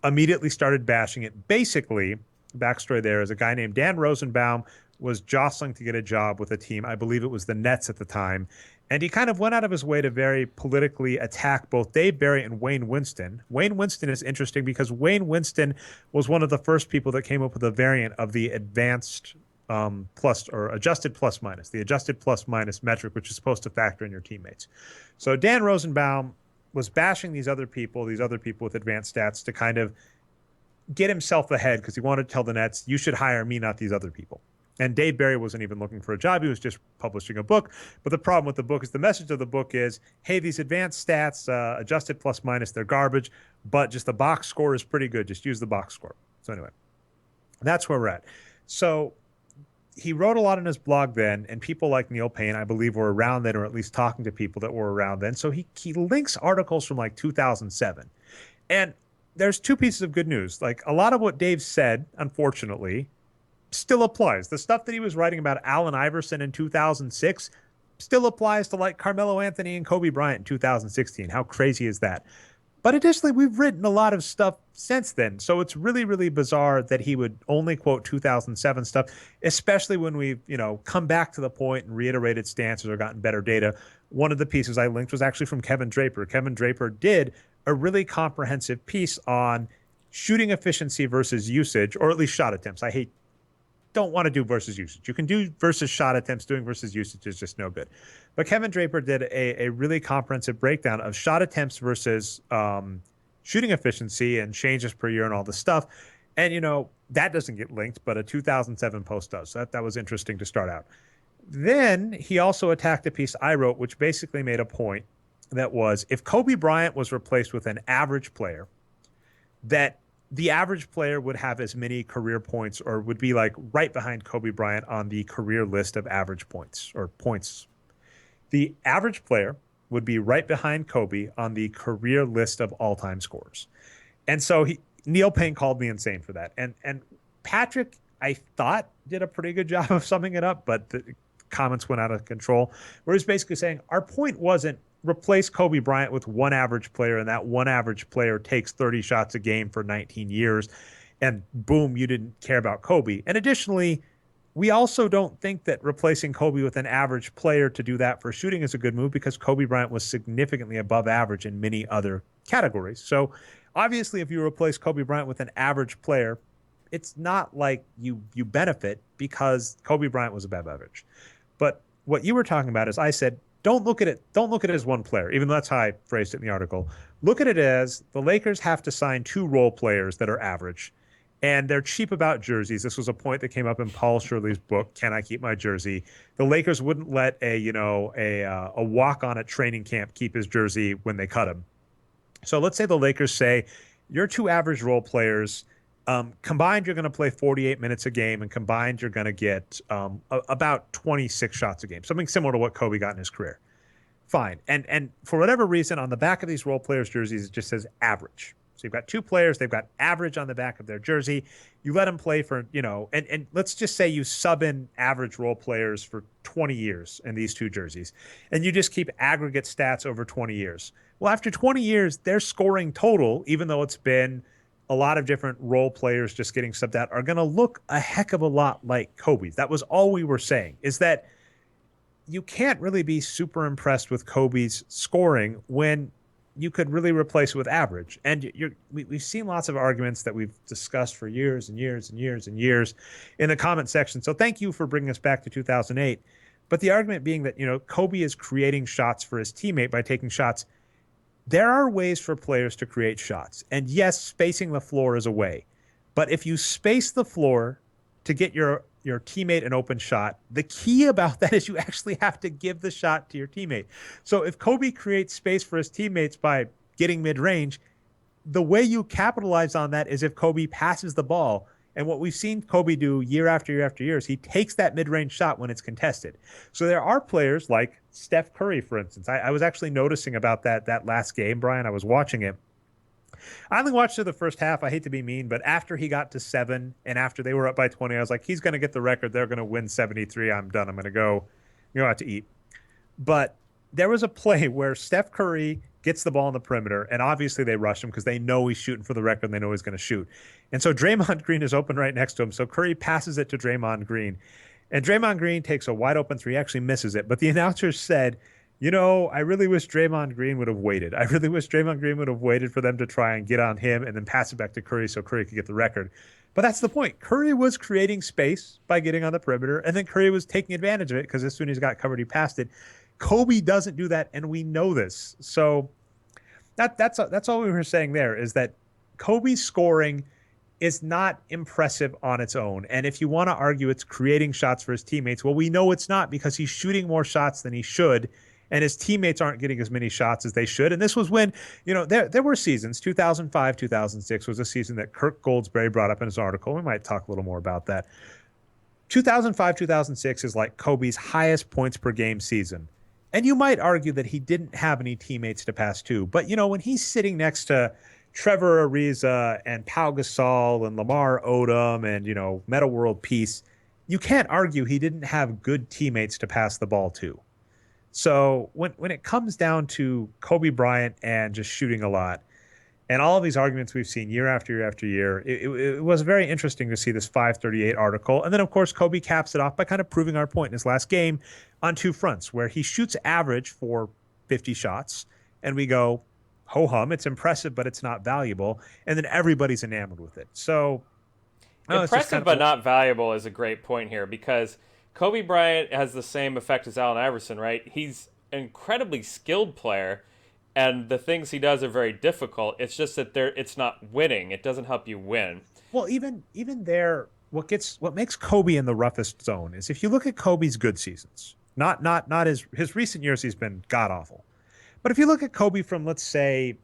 immediately started bashing it. Basically, backstory there is a guy named Dan Rosenbaum was jostling to get a job with a team. I believe it was the Nets at the time. And he kind of went out of his way to very politically attack both Dave Barry and Wayne Winston. Wayne Winston is interesting because Wayne Winston was one of the first people that came up with a variant of the advanced plus or adjusted plus minus, the adjusted plus minus metric, which is supposed to factor in your teammates. So Dan Rosenbaum was bashing these other people with advanced stats to kind of get himself ahead because he wanted to tell the Nets, you should hire me, not these other people. And Dave Barry wasn't even looking for a job. He was just publishing a book. But the problem with the book is the message of the book is, hey, these advanced stats, adjusted plus minus, they're garbage, but just the box score is pretty good. Just use the box score. So anyway, that's where we're at. So he wrote a lot in his blog then, and people like Neil Payne, I believe, were around then, or at least talking to people that were around then. So he links articles from like 2007. And there's two pieces of good news. Like a lot of what Dave said, unfortunately, still applies. The stuff that he was writing about Allen Iverson in 2006 still applies to like Carmelo Anthony and Kobe Bryant in 2016. How crazy is that? But additionally, we've written a lot of stuff since then. So it's really, really bizarre that he would only quote 2007 stuff, especially when we've, come back to the point and reiterated stances or gotten better data. One of the pieces I linked was actually from Kevin Draper. Kevin Draper did a really comprehensive piece on shooting efficiency versus usage, or at least shot attempts. Don't want to do versus usage. You can do versus shot attempts. Doing versus usage is just no good. But Kevin Draper did a really comprehensive breakdown of shot attempts versus shooting efficiency and changes per year and all this stuff. And, that doesn't get linked, but a 2007 post does. So that was interesting to start out. Then he also attacked a piece I wrote, which basically made a point that was if Kobe Bryant was replaced with an average player, that the average player would have as many career points or would be like right behind Kobe Bryant on the career list of average points or points. The average player would be right behind Kobe on the career list of all-time scorers. And so Neil Payne called me insane for that. And Patrick, I thought, did a pretty good job of summing it up, but the comments went out of control, where he's basically saying our point wasn't replace Kobe Bryant with one average player, and that one average player takes 30 shots a game for 19 years, and boom, you didn't care about Kobe. And additionally, we also don't think that replacing Kobe with an average player to do that for shooting is a good move because Kobe Bryant was significantly above average in many other categories. So obviously, if you replace Kobe Bryant with an average player, it's not like you benefit because Kobe Bryant was above average. But what you were talking about is I said, don't look at it as one player, even though that's how I phrased it in the article. Look at it as the Lakers have to sign two role players that are average. And they're cheap about jerseys. This was a point that came up in Paul Shirley's book, "Can I Keep My Jersey?" The Lakers wouldn't let a walk on at training camp keep his jersey when they cut him. So let's say the Lakers say, you're two average role players. Combined, you're going to play 48 minutes a game, and combined, you're going to get about 26 shots a game, something similar to what Kobe got in his career. Fine. And for whatever reason, on the back of these role players' jerseys, it just says average. So you've got two players, they've got average on the back of their jersey. You let them play for, and let's just say you sub in average role players for 20 years in these two jerseys, and you just keep aggregate stats over 20 years. Well, after 20 years, their scoring total, even though it's been a lot of different role players just getting subbed out, are going to look a heck of a lot like Kobe's. That was all we were saying, is that you can't really be super impressed with Kobe's scoring when you could really replace it with average. And we've seen lots of arguments that we've discussed for years and years and years and years in the comment section. So thank you for bringing us back to 2008. But the argument being that, Kobe is creating shots for his teammate by taking shots. There are ways for players to create shots. And yes, spacing the floor is a way. But if you space the floor to get your teammate an open shot, the key about that is you actually have to give the shot to your teammate. So if Kobe creates space for his teammates by getting mid-range, the way you capitalize on that is if Kobe passes the ball. And what we've seen Kobe do year after year after year is he takes that mid-range shot when it's contested. So there are players like Steph Curry, for instance. I was actually noticing about that last game, Brian. I was watching it. I only watched through the first half. I hate to be mean, but after he got to 7 and after they were up by 20, I was like, he's going to get the record. They're going to win 73. I'm done. I'm going to go out to eat. But there was a play where Steph Curry gets the ball on the perimeter, and obviously they rush him because they know he's shooting for the record and they know he's going to shoot. And so Draymond Green is open right next to him. So Curry passes it to Draymond Green. And Draymond Green takes a wide open three, actually misses it. But the announcer said, I really wish Draymond Green would have waited. I really wish Draymond Green would have waited for them to try and get on him and then pass it back to Curry so Curry could get the record. But that's the point. Curry was creating space by getting on the perimeter, and then Curry was taking advantage of it because as soon as he got covered, he passed it. Kobe doesn't do that, and we know this. So that's all we were saying there, is that Kobe's scoring is not impressive on its own. And if you want to argue it's creating shots for his teammates, well, we know it's not because he's shooting more shots than he should, and his teammates aren't getting as many shots as they should. And this was when, there were seasons. 2005, 2006 was a season that Kirk Goldsberry brought up in his article. We might talk a little more about that. 2005, 2006 is like Kobe's highest points per game season. And you might argue that he didn't have any teammates to pass to. But, when he's sitting next to Trevor Ariza and Pau Gasol and Lamar Odom and, Metta World Peace, you can't argue he didn't have good teammates to pass the ball to. So when it comes down to Kobe Bryant and just shooting a lot, and all of these arguments we've seen year after year after year, it was very interesting to see this 538 article. And then, of course, Kobe caps it off by kind of proving our point in his last game on two fronts, where he shoots average for 50 shots, and we go, ho-hum, it's impressive, but it's not valuable. And then everybody's enamored with it. So impressive but not valuable is a great point here, because Kobe Bryant has the same effect as Allen Iverson, right? He's an incredibly skilled player, and the things he does are very difficult. It's just that it's not winning. It doesn't help you win. Well, even there, what makes Kobe in the roughest zone is if you look at Kobe's good seasons, not his recent years, he's been god awful. But if you look at Kobe from, let's say,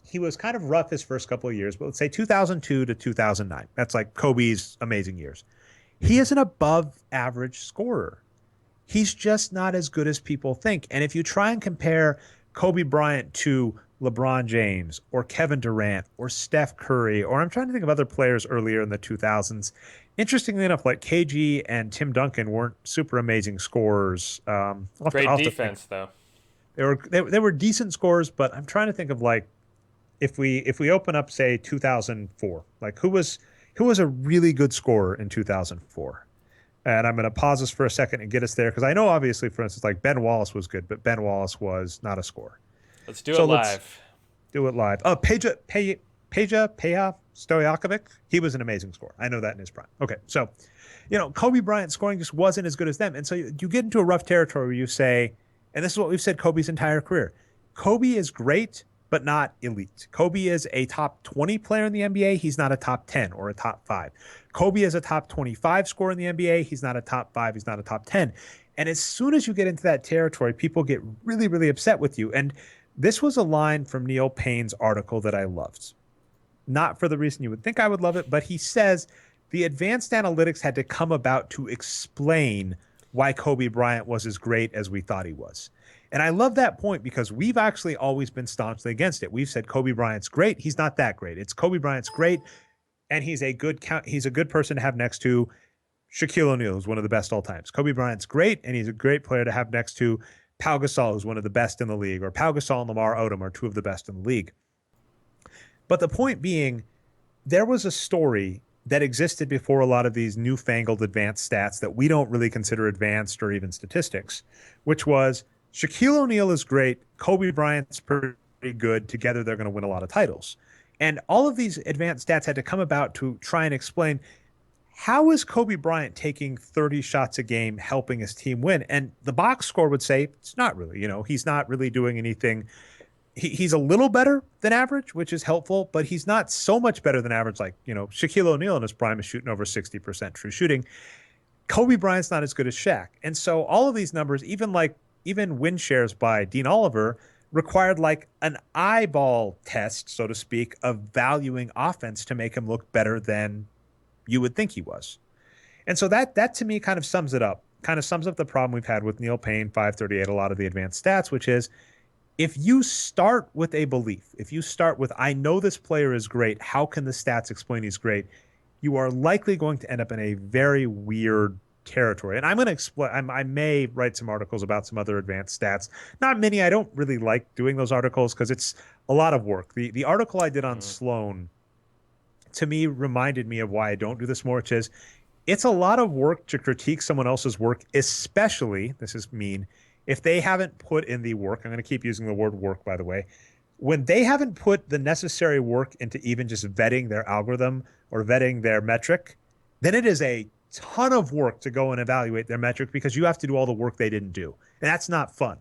he was kind of rough his first couple of years, but let's say 2002 to 2009. That's like Kobe's amazing years. He is an above average scorer. He's just not as good as people think. And if you try and compare Kobe Bryant to LeBron James or Kevin Durant or Steph Curry, or I'm trying to think of other players earlier in the 2000s, interestingly enough, like KG and Tim Duncan weren't super amazing scorers. Great defense, though. They were decent scorers, but I'm trying to think of, like, if we open up, say, 2004, like who was a really good scorer in 2004? And I'm going to pause this for a second and get us there, because I know, obviously, for instance, like Ben Wallace was good, but Ben Wallace was not a scorer. Let's do it live. Do it live. Oh, Peja Stojakovic. He was an amazing scorer. I know that in his prime. Okay, so Kobe Bryant scoring just wasn't as good as them, and so you get into a rough territory where you say, and this is what we've said Kobe's entire career. Kobe is great, but not elite. Kobe is a top 20 player in the NBA. He's not a top 10 or a top 5. Kobe is a top 25 scorer in the NBA. He's not a top 5. He's not a top 10. And as soon as you get into that territory, people get really, really upset with you. And this was a line from Neil Payne's article that I loved. Not for the reason you would think I would love it, but he says the advanced analytics had to come about to explain why Kobe Bryant was as great as we thought he was. And I love that point because we've actually always been staunchly against it. We've said Kobe Bryant's great. He's not that great. It's Kobe Bryant's great, and he's a good person to have next to Shaquille O'Neal, who's one of the best all times. Kobe Bryant's great, and he's a great player to have next to Pau Gasol, who's one of the best in the league, or Pau Gasol and Lamar Odom are two of the best in the league. But the point being, there was a story that existed before a lot of these newfangled advanced stats that we don't really consider advanced or even statistics, which was Shaquille O'Neal is great, Kobe Bryant's pretty good. Together, they're going to win a lot of titles. And all of these advanced stats had to come about to try and explain how is Kobe Bryant taking 30 shots a game helping his team win? And the box score would say it's not really, he's not really doing anything. He's a little better than average, which is helpful, but he's not so much better than average. Like, Shaquille O'Neal in his prime is shooting over 60% true shooting. Kobe Bryant's not as good as Shaq. And so all of these numbers, even win shares by Dean Oliver, required like an eyeball test, so to speak, of valuing offense to make him look better than you would think he was. And so that to me kind of sums it up, the problem we've had with Neil Payne, 538, a lot of the advanced stats, which is if you start with a belief, if you start with, I know this player is great, how can the stats explain he's great? You are likely going to end up in a very weird territory. And I'm going to explain, I may write some articles about some other advanced stats. Not many. I don't really like doing those articles because it's a lot of work. The article I did on Sloan, to me, reminded me of why I don't do this more, which is it's a lot of work to critique someone else's work, especially, this is mean, if they haven't put in the work. I'm going to keep using the word work, by the way. When they haven't put the necessary work into even just vetting their algorithm or vetting their metric, then it is a ton of work to go and evaluate their metric because you have to do all the work they didn't do. And that's not fun.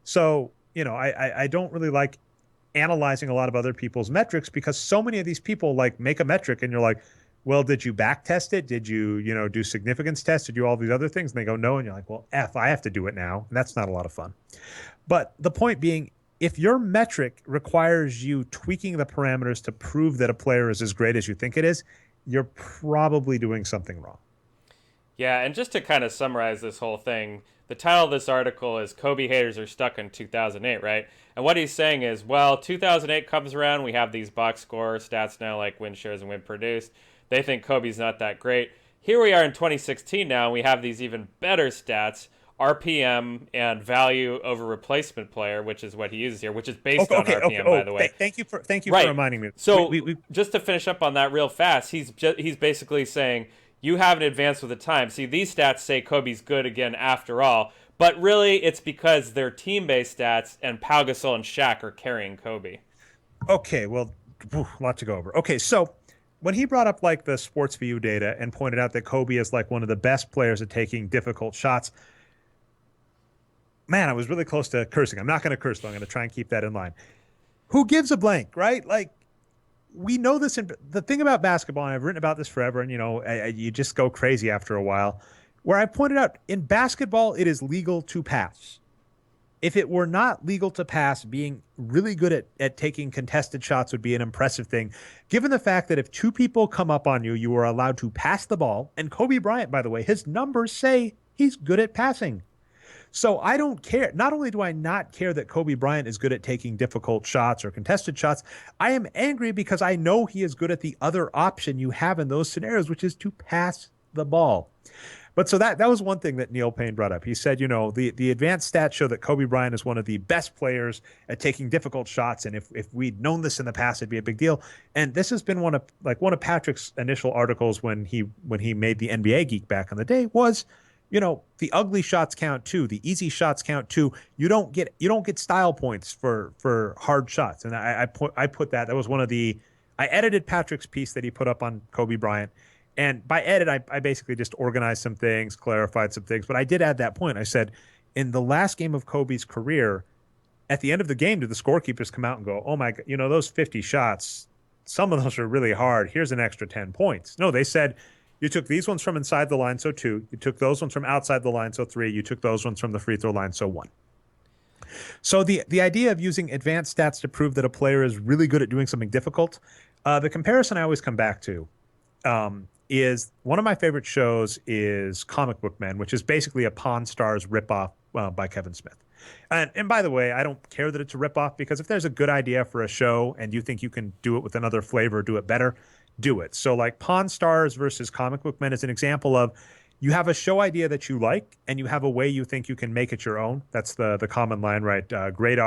So, I don't really like analyzing a lot of other people's metrics because so many of these people like make a metric and you're like, well, did you back test it? Did you, do significance tests? Did you do all these other things? And they go, no. And you're like, well, I have to do it now. And that's not a lot of fun. But the point being, if your metric requires you tweaking the parameters to prove that a player is as great as you think it is, you're probably doing something wrong. Yeah, and just to kind of summarize this whole thing, the title of this article is Kobe Haters Are Stuck in 2008, right? And what he's saying is, well, 2008 comes around, we have these box score stats now like win shares and win produced. They think Kobe's not that great. Here we are in 2016 now, and we have these even better stats, RPM and value over replacement player, which is what he uses here, which is based on RPM, by the way. Thank you for reminding me. So just to finish up on that real fast, he's basically saying you haven't advanced with the time. See, these stats say Kobe's good again after all, but really it's because they're team-based stats, and Pau Gasol and Shaq are carrying Kobe. Okay, well, a lot to go over. Okay, so when he brought up like the sports view data and pointed out that Kobe is like one of the best players at taking difficult shots, man, I was really close to cursing. I'm not going to curse, though. I'm going to try and keep that in line. Who gives a blank, right? Like, we know this. The thing about basketball, and I've written about this forever, and, you just go crazy after a while, where I pointed out in basketball, it is legal to pass. If it were not legal to pass, being really good at taking contested shots would be an impressive thing, given the fact that if two people come up on you, you are allowed to pass the ball. And Kobe Bryant, by the way, his numbers say he's good at passing. So I don't care. Not only do I not care that Kobe Bryant is good at taking difficult shots or contested shots, I am angry because I know he is good at the other option you have in those scenarios, which is to pass the ball. But so that was one thing that Neil Payne brought up. He said, the advanced stats show that Kobe Bryant is one of the best players at taking difficult shots. And if we'd known this in the past, it'd be a big deal. And this has been one of Patrick's initial articles when he made the NBA Geek back in the day was the ugly shots count too, the easy shots count too. You don't get style points for hard shots. And I put that was one of the I edited Patrick's piece that he put up on Kobe Bryant. And by edit, I basically just organized some things, clarified some things. But I did add that point. I said, in the last game of Kobe's career, at the end of the game, did the scorekeepers come out and go, oh my God, those 50 shots, some of those are really hard. Here's an extra 10 points. No, they said, you took these ones from inside the line, so two. You took those ones from outside the line, so three. You took those ones from the free throw line, so one. So the idea of using advanced stats to prove that a player is really good at doing something difficult, the comparison I always come back to is one of my favorite shows is Comic Book Men, which is basically a Pawn Stars ripoff by Kevin Smith. And by the way, I don't care that it's a ripoff because if there's a good idea for a show and you think you can do it with another flavor, do it better, do it. So like Pawn Stars versus Comic Book Men is an example of you have a show idea that you like and you have a way you think you can make it your own. That's the common line, right? Good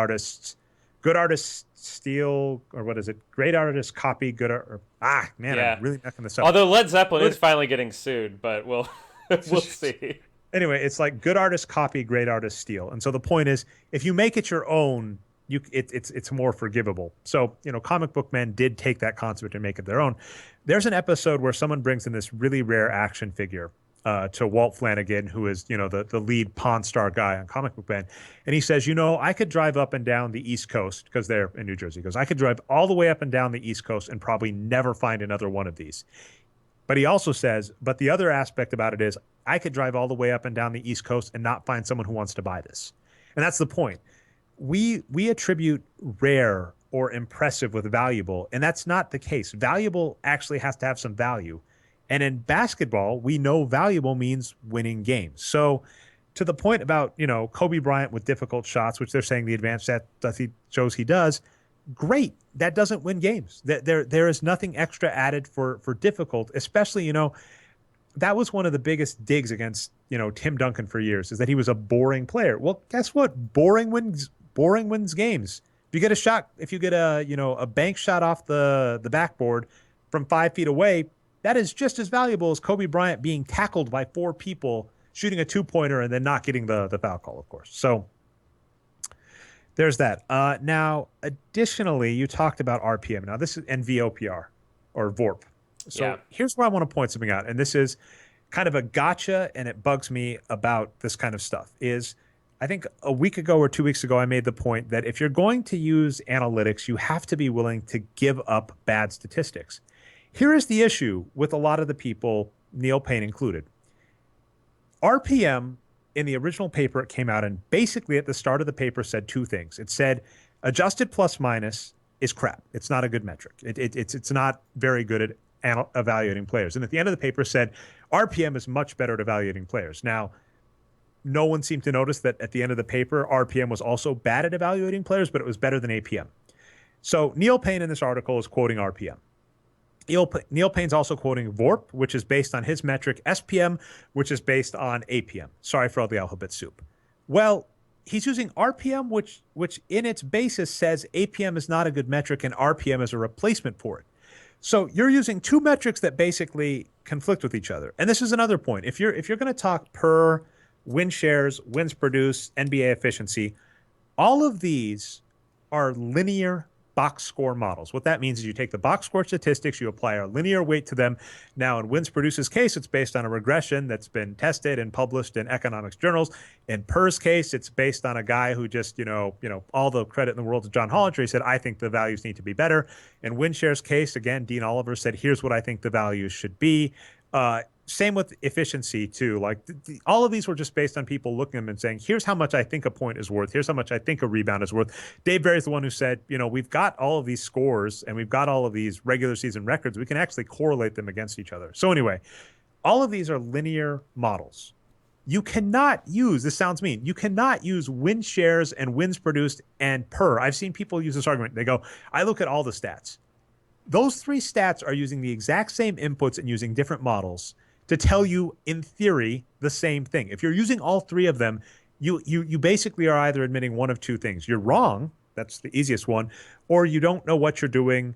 artists steal, or what is it? Great artists copy man, Yeah. I'm really messing this up. Although Led Zeppelin is finally getting sued, but we'll we'll see. Anyway, it's like good artists copy, great artists steal. And so the point is, if you make it your own, it's more forgivable. So, Comic Book Men did take that concept and make it their own. There's an episode where someone brings in this really rare action figure to Walt Flanagan, who is, the lead Pawn Star guy on Comic Book Men. And he says, I could drive up and down the East Coast because they're in New Jersey. He goes, I could drive all the way up and down the East Coast and probably never find another one of these. But he also says, but the other aspect about it is I could drive all the way up and down the East Coast and not find someone who wants to buy this. And that's the point. We attribute rare or impressive with valuable, and that's not the case. Valuable actually has to have some value. And in basketball, we know valuable means winning games. So to the point about, Kobe Bryant with difficult shots, which they're saying the advanced stat that he shows he does, great. That doesn't win games. There is nothing extra added for difficult, especially, that was one of the biggest digs against, Tim Duncan for years, is that he was a boring player. Well, guess what? Boring wins games. If you get a bank shot off the backboard from 5 feet away, that is just as valuable as Kobe Bryant being tackled by 4 people, shooting a 2-pointer and then not getting the foul call, of course. So there's that. Now, additionally, you talked about RPM. Now, this is NVOPR or VORP. So Here's where I want to point something out. And this is kind of a gotcha, and it bugs me about this kind of stuff, is I think a week ago or 2 weeks ago, I made the point that if you're going to use analytics, you have to be willing to give up bad statistics. Here is the issue with a lot of the people, Neil Payne included. RPM in the original paper it came out, and basically at the start of the paper said 2 things. It said adjusted plus minus is crap. It's not a good metric. It's not very good at evaluating players. And at the end of the paper said RPM is much better at evaluating players. Now, no one seemed to notice that at the end of the paper, RPM was also bad at evaluating players, but it was better than APM. So Neil Payne in this article is quoting RPM. Neil Payne's also quoting VORP, which is based on his metric, SPM, which is based on APM. Sorry for all the alphabet soup. Well, he's using RPM, which in its basis says APM is not a good metric and RPM is a replacement for it. So you're using 2 metrics that basically conflict with each other. And this is another point. If you're going to talk per win shares, wins produced, NBA efficiency, all of these are linear box score models. What that means is you take the box score statistics, you apply a linear weight to them. Now, in wins produces case, it's based on a regression that's been tested and published in economics journals. In PER's case, it's based on a guy who just, all the credit in the world to John Hollinger. He said, I think the values need to be better. In WinShare's case, again, Dean Oliver said, here's what I think the values should be. Same with efficiency, too. Like all of these were just based on people looking at them and saying, here's how much I think a point is worth. Here's how much I think a rebound is worth. Dave Barry's the one who said, we've got all of these scores and we've got all of these regular season records. We can actually correlate them against each other. So anyway, all of these are linear models. You cannot use, this sounds mean, you cannot use win shares and wins produced and per. I've seen people use this argument. They go, I look at all the stats. Those 3 stats are using the exact same inputs and using different models to tell you, in theory, the same thing. If you're using all 3 of them, you basically are either admitting one of 2 things. You're wrong, that's the easiest one, or you don't know what you're doing.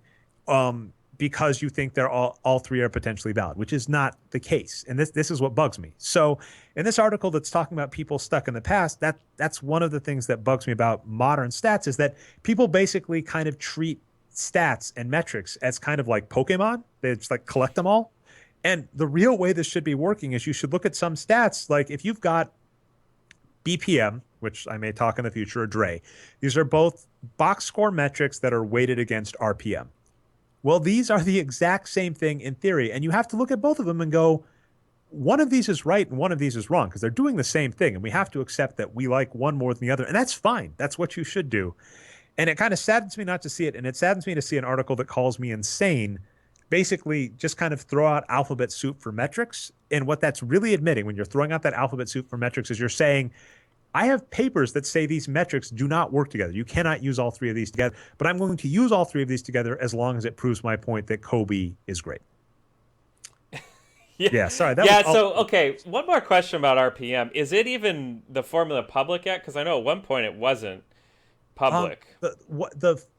because you think they're all three are potentially valid, which is not the case. And this is what bugs me. So in this article that's talking about people stuck in the past, that's one of the things that bugs me about modern stats is that people basically kind of treat stats and metrics as kind of like Pokemon. They just like collect them all. And the real way this should be working is you should look at some stats, like if you've got BPM, which I may talk in the future, or Dre. These are both box score metrics that are weighted against RPM. Well, these are the exact same thing in theory, and you have to look at both of them and go, one of these is right and one of these is wrong because they're doing the same thing, and we have to accept that we like one more than the other, and that's fine. That's what you should do. And it kind of saddens me not to see it, and it saddens me to see an article that calls me insane, basically just kind of throw out alphabet soup for metrics. And what that's really admitting when you're throwing out that alphabet soup for metrics is you're saying, I have papers that say these metrics do not work together. You cannot use all three of these together, but I'm going to use all three of these together as long as it proves my point that Kobe is great. Yeah, Yeah, sorry. yeah. So, okay, one more question about RPM. Is it even the formula public yet? Because I know at one point it wasn't public.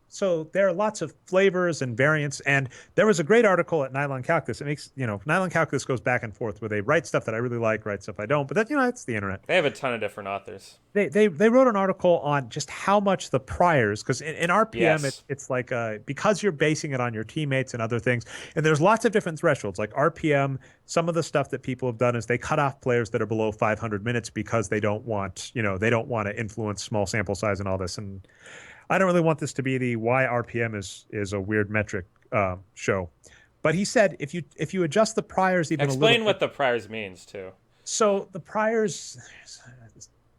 So there are lots of flavors and variants, and there was a great article at Nylon Calculus. It makes, Nylon Calculus goes back and forth where they write stuff that I really like, write stuff I don't, but that, it's the internet. They have a ton of different authors. They wrote an article on just how much the priors, because in RPM Yes. it's like because you're basing it on your teammates and other things, and there's lots of different thresholds. Like RPM, some of the stuff that people have done is they cut off players that are below 500 minutes because they don't want to influence small sample size and all this. And I don't really want this to be the why RPM is a weird metric show. But he said if you adjust the priors even Explain a little what the priors means too. So the priors,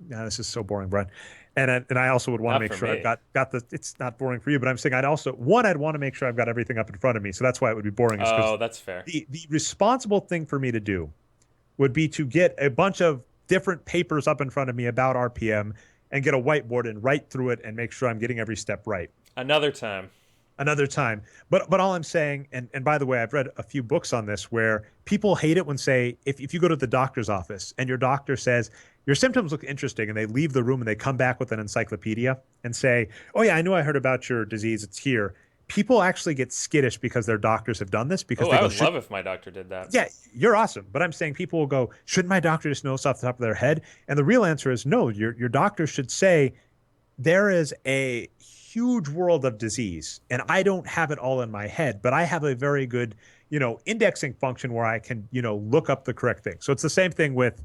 now this is so boring, Brian. And I also would want to Not make for sure me. I've got the, it's not boring for you, but I'm saying I'd want to make sure I've got everything up in front of me. So that's why it would be boring. Is 'cause Oh, that's fair. the responsible thing for me to do would be to get a bunch of different papers up in front of me about RPM and get a whiteboard and write through it and make sure I'm getting every step right. Another time. Another time. But all I'm saying, and by the way, I've read a few books on this where people hate it when say, if you go to the doctor's office and your doctor says, your symptoms look interesting, and they leave the room and they come back with an encyclopedia and say, oh yeah, I heard about your disease. It's here. People actually get skittish because their doctors have done this because Oh, they I go, would love if my doctor did that. yeah, you're awesome. But I'm saying people will go, shouldn't my doctor just know this off the top of their head? And the real answer is no. Your doctor should say, there is a huge world of disease, and I don't have it all in my head, but I have a very good, indexing function where I can, look up the correct thing. So it's the same thing with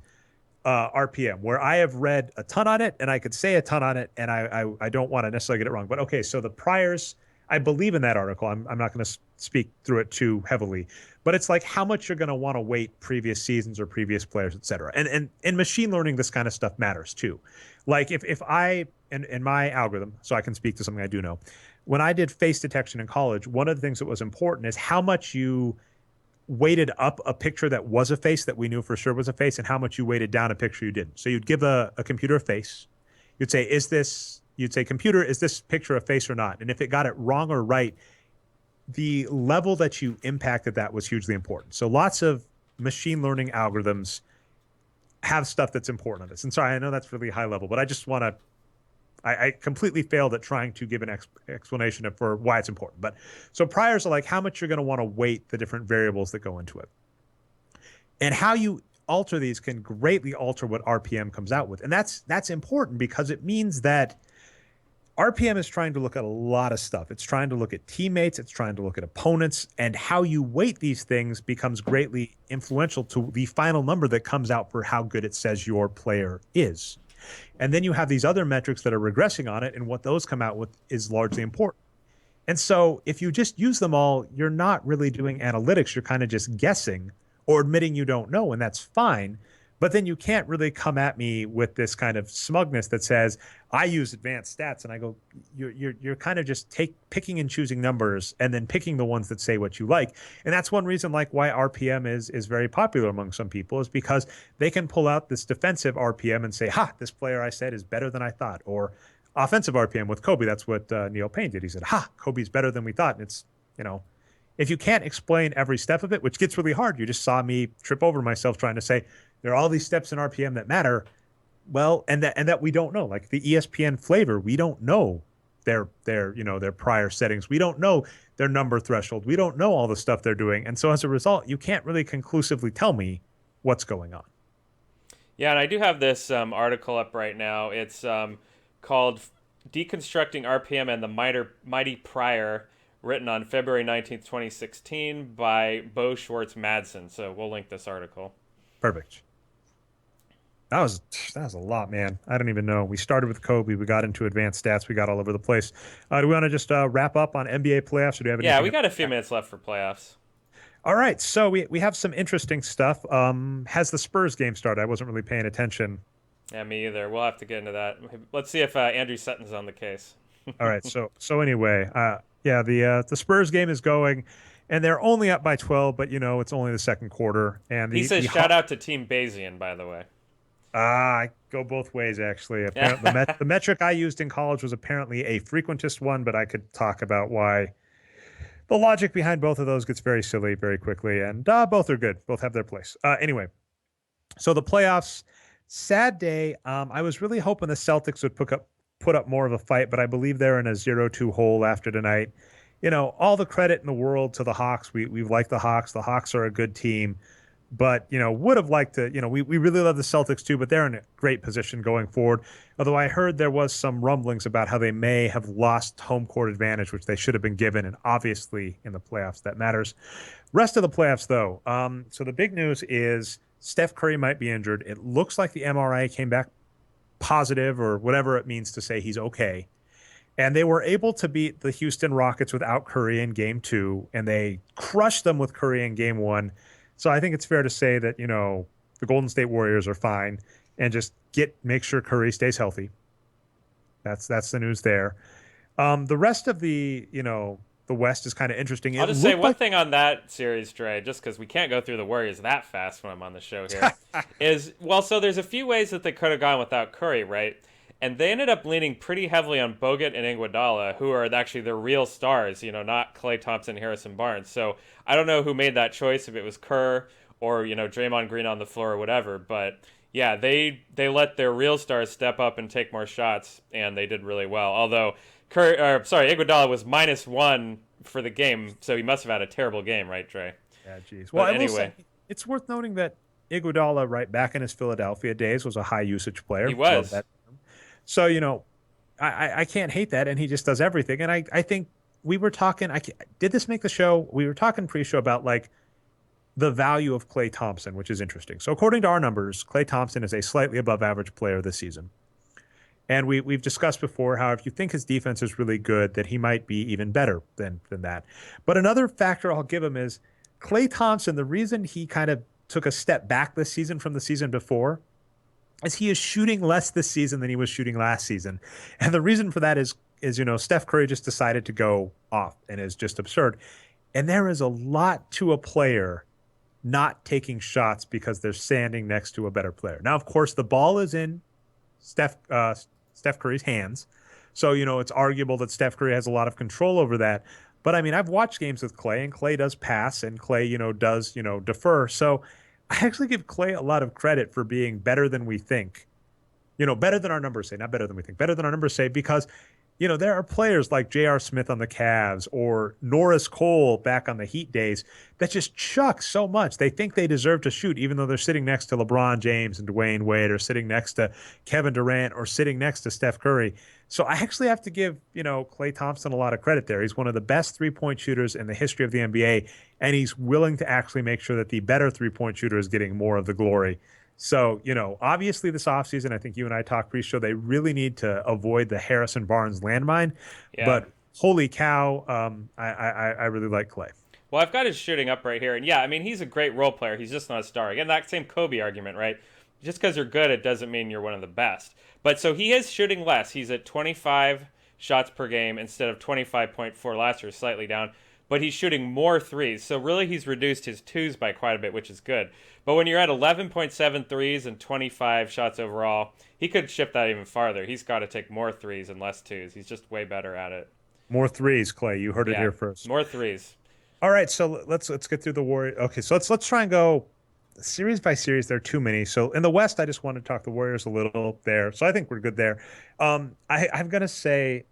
RPM, where I have read a ton on it and I could say a ton on it, and I don't want to necessarily get it wrong. But okay, so the priors, I believe in that article. I'm not going to speak through it too heavily, but it's like how much you're going to want to weight previous seasons or previous players, et cetera. And in machine learning, this kind of stuff matters too. Like if I, in my algorithm, so I can speak to something I do know, when I did face detection in college, one of the things that was important is how much you weighted up a picture that was a face that we knew for sure was a face and how much you weighted down a picture you didn't. So you'd give a computer a face. You'd say, computer, is this picture a face or not? And if it got it wrong or right, the level that you impacted that was hugely important. So lots of machine learning algorithms have stuff that's important on this. And sorry, I know that's really high level, but I just want to, I completely failed at trying to give an explanation for why it's important. But so priors are like how much you're going to want to weight the different variables that go into it. And how you alter these can greatly alter what RPM comes out with. And that's important because it means that RPM is trying to look at a lot of stuff. It's trying to look at teammates. It's trying to look at opponents. And how you weight these things becomes greatly influential to the final number that comes out for how good it says your player is. And then you have these other metrics that are regressing on it, and what those come out with is largely important. And so if you just use them all, you're not really doing analytics. You're kind of just guessing or admitting you don't know, and that's fine. But then you can't really come at me with this kind of smugness that says, I use advanced stats. And I go, you're kind of just picking and choosing numbers and then picking the ones that say what you like. And that's one reason like why RPM is very popular among some people, is because they can pull out this defensive RPM and say, this player I said is better than I thought. Or offensive RPM with Kobe. That's what Neil Payne did. He said, Kobe's better than we thought. And it's, if you can't explain every step of it, which gets really hard, you just saw me trip over myself trying to say, there are all these steps in RPM that matter. Well, and that we don't know. Like the ESPN flavor, we don't know their prior settings. We don't know their number threshold. We don't know all the stuff they're doing. And so as a result, you can't really conclusively tell me what's going on. Yeah, and I do have this article up right now. It's called "Deconstructing RPM and the Mighty Prior," written on February 19th, 2016, by Bo Schwartz Madsen. So we'll link this article. Perfect. That was a lot, man. I don't even know. We started with Kobe. We got into advanced stats. We got all over the place. Do we want to just wrap up on NBA playoffs, or do you have Yeah, anything we else? got a few minutes left for playoffs. All right, so we have some interesting stuff. Has the Spurs game started? I wasn't really paying attention. Yeah, me either. We'll have to get into that. Let's see if Andrew Sutton's on the case. All right, so anyway, yeah, the Spurs game is going, and they're only up by 12, but it's only the second quarter, and He says the shout out to Team Bayesian, by the way. I go both ways actually. Apparently, the metric I used in college was apparently a frequentist one, but I could talk about why the logic behind both of those gets very silly very quickly, and both are good. Both have their place. Anyway, so the playoffs, sad day. I was really hoping the Celtics would put up more of a fight, but I believe they're in a 0-2 hole after tonight. All the credit in the world to the Hawks. We've liked the Hawks. The Hawks are a good team, but would have liked to. We really love the Celtics too, but they're in a great position going forward. Although I heard there was some rumblings about how they may have lost home court advantage, which they should have been given, and obviously in the playoffs that matters. Rest of the playoffs, though. So the big news is Steph Curry might be injured. It looks like the MRI came back positive, or whatever it means to say he's okay. And they were able to beat the Houston Rockets without Curry in game two, and they crushed them with Curry in game one. So I think it's fair to say that, the Golden State Warriors are fine, and just make sure Curry stays healthy. That's the news there. The rest of the West is kind of interesting. I'll It just say looked one like thing on that series, Dre, just because we can't go through the Warriors that fast when I'm on the show here, so there's a few ways that they could have gone without Curry, right? And they ended up leaning pretty heavily on Bogut and Iguodala, who are actually their real stars, not Klay Thompson, Harrison Barnes. So I don't know who made that choice, if it was Kerr or, Draymond Green on the floor or whatever. But yeah, they let their real stars step up and take more shots, and they did really well. Although Iguodala was -1 for the game, so he must have had a terrible game, right, Dre? yeah, geez. Well, But I will anyway, say it's worth noting that Iguodala, right back in his Philadelphia days, was a high usage player. he Love was. that. So, I can't hate that, and he just does everything. And I think we were talking. Did this make the show? We were talking pre-show about like the value of Klay Thompson, which is interesting. So, according to our numbers, Klay Thompson is a slightly above average player this season. And we've discussed before how if you think his defense is really good, that he might be even better than that. But another factor I'll give him is Klay Thompson. The reason he kind of took a step back this season from the season before is he is shooting less this season than he was shooting last season. And the reason for that is Steph Curry just decided to go off and is just absurd. And there is a lot to a player not taking shots because they're standing next to a better player. Now, of course, the ball is in Steph Curry's hands. So, it's arguable that Steph Curry has a lot of control over that. But I mean, I've watched games with Klay, and Klay does pass, and Klay, does, defer. So I actually give Klay a lot of credit for being better than we think. Better than our numbers say, not better than we think, better than our numbers say, because there are players like J.R. Smith on the Cavs or Norris Cole back on the Heat days that just chuck so much. They think they deserve to shoot, even though they're sitting next to LeBron James and Dwayne Wade, or sitting next to Kevin Durant, or sitting next to Steph Curry. So I actually have to give, Klay Thompson a lot of credit there. He's one of the best three-point shooters in the history of the NBA, and he's willing to actually make sure that the better three-point shooter is getting more of the glory. So, obviously this offseason, I think you and I talked pre-show, they really need to avoid the Harrison Barnes landmine. Yeah. But holy cow, I really like Klay. Well, I've got his shooting up right here. And yeah, I mean, he's a great role player. He's just not a star. Again, that same Kobe argument, right? Just because you're good, it doesn't mean you're one of the best. But so he is shooting less. He's at 25 shots per game instead of 25.4 last year, slightly down. But he's shooting more threes. So really, he's reduced his twos by quite a bit, which is good. But when you're at 11.7 threes and 25 shots overall, he could shift that even farther. He's got to take more threes and less twos. He's just way better at it. More threes, Klay. You heard it here first. More threes. All right, so let's get through the Warriors. Okay, so let's try and go series by series. There are too many. So in the West, I just want to talk the Warriors a little there. So I think we're good there. I'm gonna say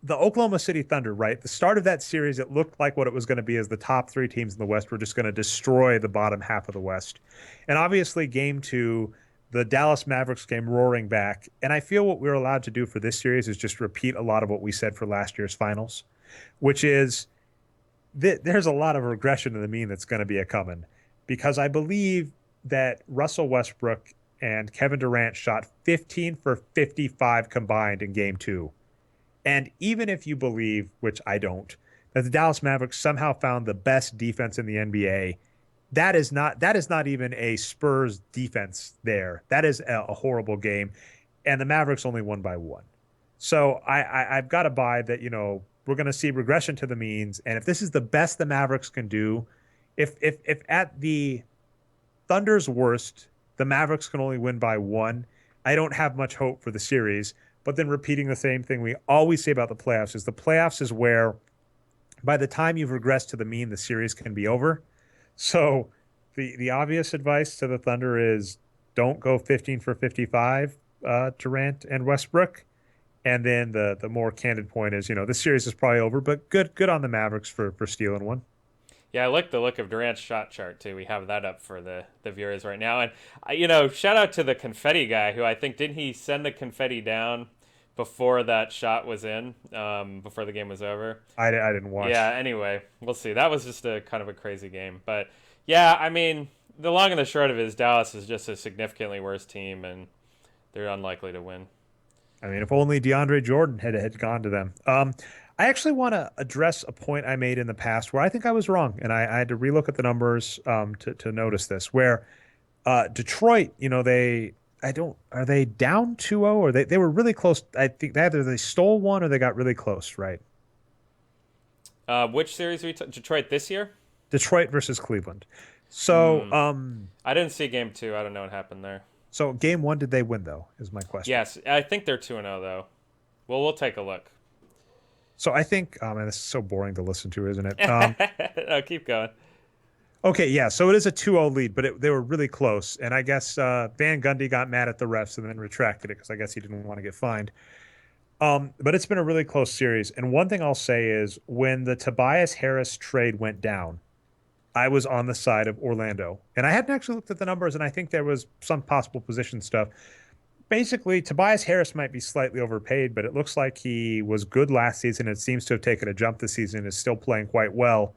the Oklahoma City Thunder, right? The start of that series, it looked like what it was going to be as the top three teams in the West were just going to destroy the bottom half of the West. And obviously, game two, the Dallas Mavericks came roaring back. And I feel what we're allowed to do for this series is just repeat a lot of what we said for last year's finals, which is there's a lot of regression to the mean that's going to be a coming because I believe that Russell Westbrook and Kevin Durant shot 15 for 55 combined in game two. And even if you believe, which I don't, that the Dallas Mavericks somehow found the best defense in the NBA, that is not even a Spurs defense there. That is a horrible game. And the Mavericks only won by one. So I've got to buy that, we're going to see regression to the means. And if this is the best the Mavericks can do, if at the Thunder's worst, the Mavericks can only win by one, I don't have much hope for the series. But then repeating the same thing we always say about the playoffs is where by the time you've regressed to the mean, the series can be over. So the obvious advice to the Thunder is don't go 15 for 55, Durant and Westbrook. And then the more candid point is, this series is probably over, but good on the Mavericks for stealing one. Yeah, I like the look of Durant's shot chart too. We have that up for the viewers right now, and shout out to the confetti guy who I think didn't he send the confetti down before that shot was in, before the game was over. I didn't watch. Yeah. Anyway, we'll see. That was just a kind of a crazy game, but yeah, I mean, the long and the short of it is Dallas is just a significantly worse team, and they're unlikely to win. I mean, if only DeAndre Jordan had gone to them. I actually want to address a point I made in the past where I think I was wrong, and I had to relook at the numbers to notice this. Where Detroit, are they down 2-0 or they were really close? I think either they stole one or they got really close, right? Which series are we Detroit this year? Detroit versus Cleveland. So, I didn't see game two. I don't know what happened there. So game one, did they win though? Is my question. Yes, I think they're 2-0 though. Well, we'll take a look. So I think, oh man, this is so boring to listen to, isn't it? No, keep going. Okay, yeah. So it is a 2-0 lead, but they were really close. And I guess Van Gundy got mad at the refs and then retracted it because I guess he didn't want to get fined. But it's been a really close series. And one thing I'll say is when the Tobias Harris trade went down, I was on the side of Orlando. And I hadn't actually looked at the numbers, and I think there was some possible position stuff. Basically, Tobias Harris might be slightly overpaid, but it looks like he was good last season. It seems to have taken a jump this season, is still playing quite well.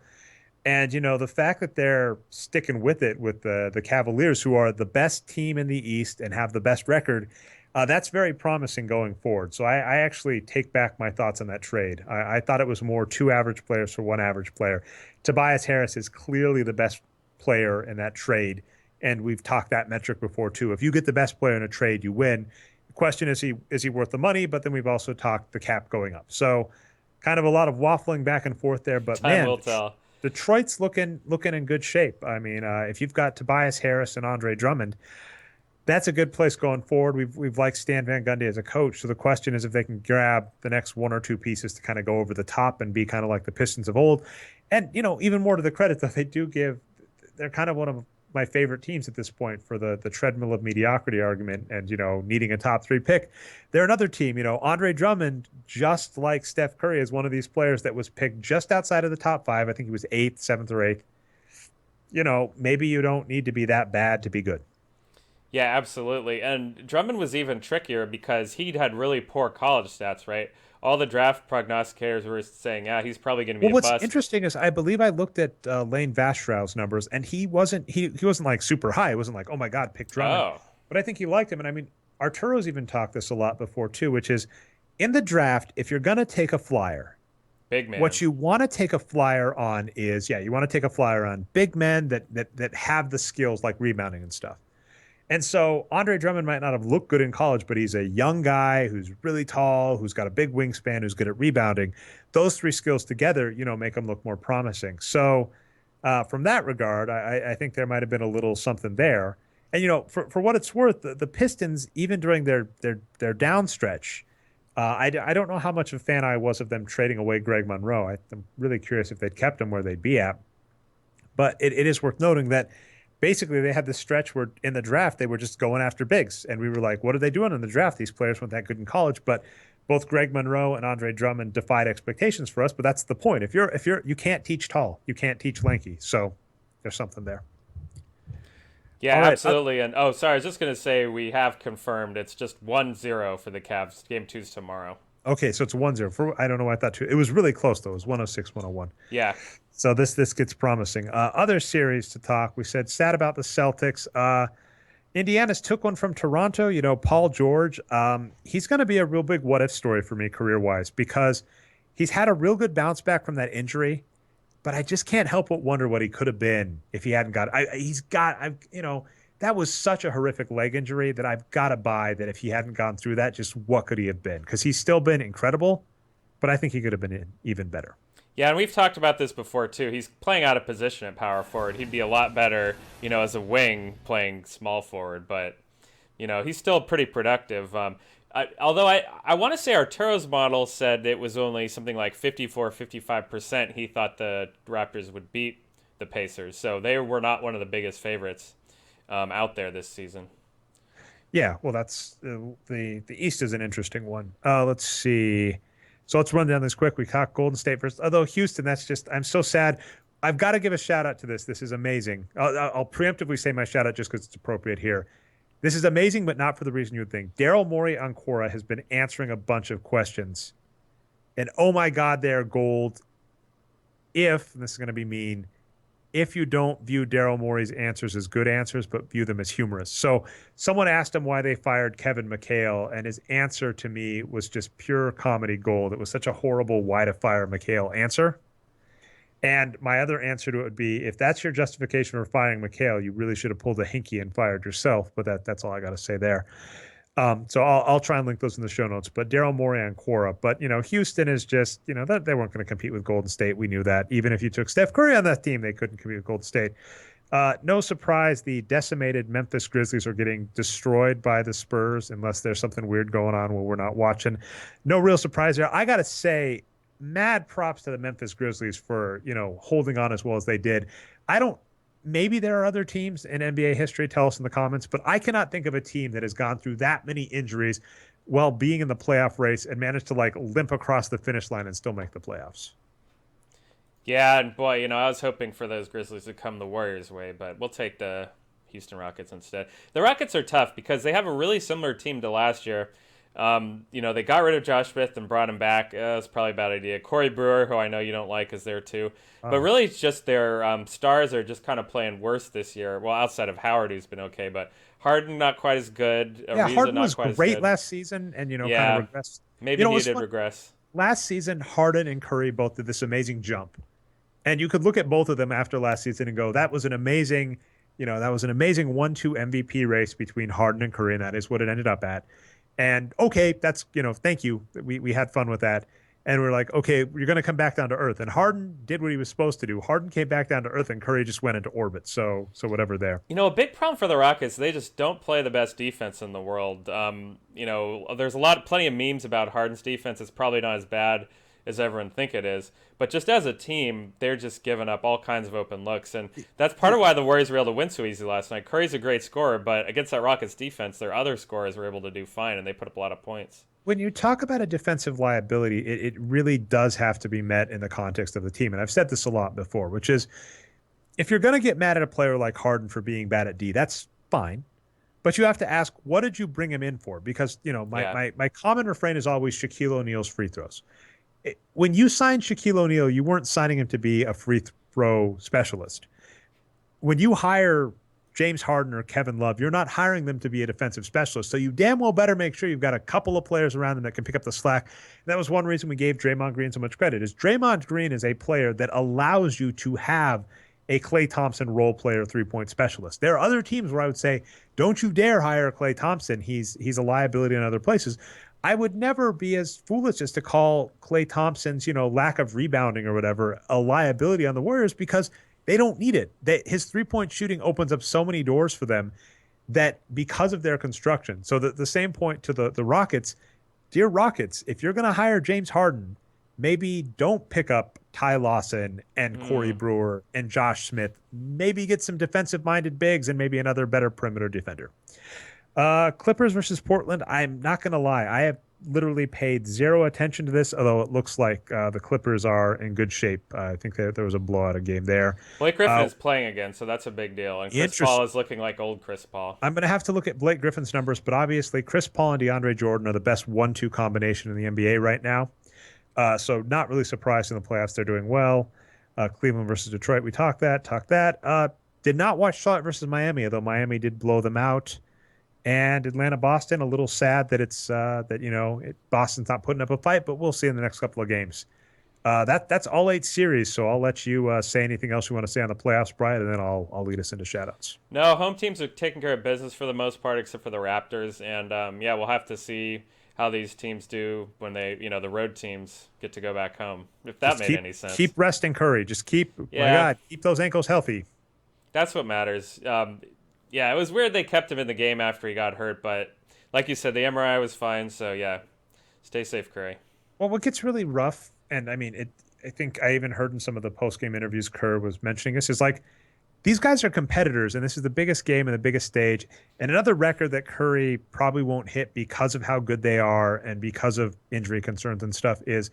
And, the fact that they're sticking with it with the Cavaliers, who are the best team in the East and have the best record, that's very promising going forward. So I actually take back my thoughts on that trade. I thought it was more two average players for one average player. Tobias Harris is clearly the best player in that trade. And we've talked that metric before, too. If you get the best player in a trade, you win. The question is he worth the money? But then we've also talked the cap going up. So kind of a lot of waffling back and forth there. But Time will tell. Detroit's looking in good shape. I mean, if you've got Tobias Harris and Andre Drummond, that's a good place going forward. We've liked Stan Van Gundy as a coach. So the question is if they can grab the next one or two pieces to kind of go over the top and be kind of like the Pistons of old. And, even more to the credit that they do give, they're kind of one of my favorite teams at this point for the treadmill of mediocrity argument and, needing a top three pick. They're another team, Andre Drummond, just like Steph Curry, is one of these players that was picked just outside of the top five. I think he was eighth, seventh, or eighth. Maybe you don't need to be that bad to be good. Yeah, absolutely. And Drummond was even trickier because he'd had really poor college stats, right? All the draft prognosticators were saying, he's probably going to be a What's bust. interesting is I believe I looked at Lane Vastrow's numbers, and he wasn't like super high. It wasn't like, oh my God, pick Drummond. Oh, But I think he liked him. And I mean, Arturo's even talked this a lot before too, which is in the draft, if you're going to take a flyer, big man. what you want to take a flyer on is, you want to take a flyer on big men that have the skills like rebounding and stuff. And so Andre Drummond might not have looked good in college, but he's a young guy who's really tall, who's got a big wingspan, who's good at rebounding. Those three skills together, make him look more promising. So from that regard, I think there might have been a little something there. And, for what it's worth, the Pistons, even during their down stretch, I don't know how much of a fan I was of them trading away Greg Monroe. I'm really curious if they'd kept him where they'd be at. But it is worth noting that basically they had this stretch where in the draft they were just going after bigs. And we were like, what are they doing in the draft? These players weren't that good in college. But both Greg Monroe and Andre Drummond defied expectations for us, but that's the point. You can't teach tall, you can't teach lanky. So there's something there. Yeah, All right. absolutely. And oh, sorry, I was just gonna say we have confirmed it's just 1-0 for the Cavs. Game two's tomorrow. Okay, so it's 1-0. I don't know what I thought too. It was really close though. It was 106, 101. Yeah. So this gets promising. Other series to talk. We said sad about the Celtics. Indiana's took one from Toronto. Paul George. He's going to be a real big what if story for me career wise because he's had a real good bounce back from that injury, but I just can't help but wonder what he could have been if he hadn't got. That was such a horrific leg injury that I've got to buy that if he hadn't gone through that, just what could he have been? Because he's still been incredible, but I think he could have been even better. Yeah, and we've talked about this before too. He's playing out of position at power forward. He'd be a lot better, as a wing playing small forward. But he's still pretty productive. Although I want to say Arturo's model said it was only something like 54-55% he thought the Raptors would beat the Pacers. So they were not one of the biggest favorites out there this season. Yeah, well, that's the East is an interesting one. Let's see. So let's run down this quick. We caught Golden State first. Although Houston, I'm so sad. I've got to give a shout out to this. This is amazing. I'll preemptively say my shout out just because it's appropriate here. This is amazing, but not for the reason you would think. Daryl Morey Ancora has been answering a bunch of questions. And oh my God, they're gold. And this is going to be mean, if you don't view Daryl Morey's answers as good answers, but view them as humorous. So someone asked him why they fired Kevin McHale, and his answer to me was just pure comedy gold. It was such a horrible why to fire McHale answer. And my other answer to it would be, if that's your justification for firing McHale, you really should have pulled a hinky and fired yourself. But that's all I got to say there. So I'll try and link those in the show notes. But Daryl Morey and Quora. But Houston is just they weren't going to compete with Golden State. We knew that. Even if you took Steph Curry on that team, they couldn't compete with Golden State. No surprise, the decimated Memphis Grizzlies are getting destroyed by the Spurs unless there's something weird going on where we're not watching. No real surprise there. I got to say, mad props to the Memphis Grizzlies for holding on as well as they did. Maybe there are other teams in NBA history, tell us in the comments, but I cannot think of a team that has gone through that many injuries while being in the playoff race and managed to limp across the finish line and still make the playoffs. Yeah, and boy, I was hoping for those Grizzlies to come the Warriors' way, but we'll take the Houston Rockets instead. The Rockets are tough because they have a really similar team to last year. They got rid of Josh Smith and brought him back. It's probably a bad idea. Corey Brewer, who I know you don't like, is there too. But really, it's just their stars are just kind of playing worse this year. Well, outside of Howard, who's been okay, but Harden not quite as good. Yeah, Ariza Harden not was quite great as good. last season, and kind of regressed. Maybe needed regress. Last season, Harden and Curry both did this amazing jump, and you could look at both of them after last season and go, "That was an amazing, 1-2 MVP race between Harden and Curry, and that is what it ended up at." And okay, that's thank you. We had fun with that. And we're like, okay, you're going to come back down to earth. And Harden did what he was supposed to do. Harden came back down to earth, and Curry just went into orbit. So whatever there. A big problem for the Rockets, they just don't play the best defense in the world. There's plenty of memes about Harden's defense. It's probably not as bad as everyone think it is. But just as a team, they're just giving up all kinds of open looks. And that's part of why the Warriors were able to win so easy last night. Curry's a great scorer, but against that Rockets defense, their other scorers were able to do fine, and they put up a lot of points. When you talk about a defensive liability, it really does have to be met in the context of the team. And I've said this a lot before, which is if you're going to get mad at a player like Harden for being bad at D, that's fine. But you have to ask, what did you bring him in for? Because, my common refrain is always Shaquille O'Neal's free throws. When you signed Shaquille O'Neal, you weren't signing him to be a free throw specialist. When you hire James Harden or Kevin Love, you're not hiring them to be a defensive specialist. So you damn well better make sure you've got a couple of players around them that can pick up the slack. And that was one reason we gave Draymond Green so much credit, is Draymond Green is a player that allows you to have a Klay Thompson role player 3-point specialist. There are other teams where I would say, don't you dare hire Klay Thompson. He's a liability in other places. I would never be as foolish as to call Klay Thompson's, lack of rebounding or whatever a liability on the Warriors because they don't need it. His 3-point shooting opens up so many doors for them that because of their construction. So the same point to the Rockets, dear Rockets, if you're going to hire James Harden, maybe don't pick up Ty Lawson and Corey Brewer and Josh Smith. Maybe get some defensive-minded bigs and maybe another better perimeter defender. Clippers versus Portland. I'm not going to lie. I have literally paid zero attention to this, although it looks like the Clippers are in good shape. I think there was a blowout game there. Blake Griffin Uh, is playing again, so that's a big deal. And Chris Paul interest. is looking like old Chris Paul. I'm going to have to look at Blake Griffin's numbers, but obviously Chris Paul and DeAndre Jordan are the best 1-2 combination in the NBA right now. So not really surprised in the playoffs. They're doing well. Cleveland versus Detroit. We talked that. Did not watch Charlotte versus Miami, although Miami did blow them out. And Atlanta Boston, a little sad that it's that Boston's not putting up a fight, but we'll see in the next couple of games. That's all 8 series. So I'll let you say anything else you want to say on the playoffs, Brian, and then I'll lead us into shoutouts. No, home teams are taking care of business for the most part, except for the Raptors. And yeah, we'll have to see how these teams do when the road teams get to go back home. If that Just made keep any sense. keep resting Curry. Just keep my Yeah, God, keep those ankles healthy. that's what matters. Yeah, it was weird they kept him in the game after he got hurt, but like you said, the MRI was fine. So yeah, stay safe, Curry. Well, what gets really rough, and I mean it. I think I even heard in some of the post game interviews Kerr was mentioning this is like these guys are competitors, and this is the biggest game and the biggest stage. And another record that Curry probably won't hit because of how good they are and because of injury concerns and stuff is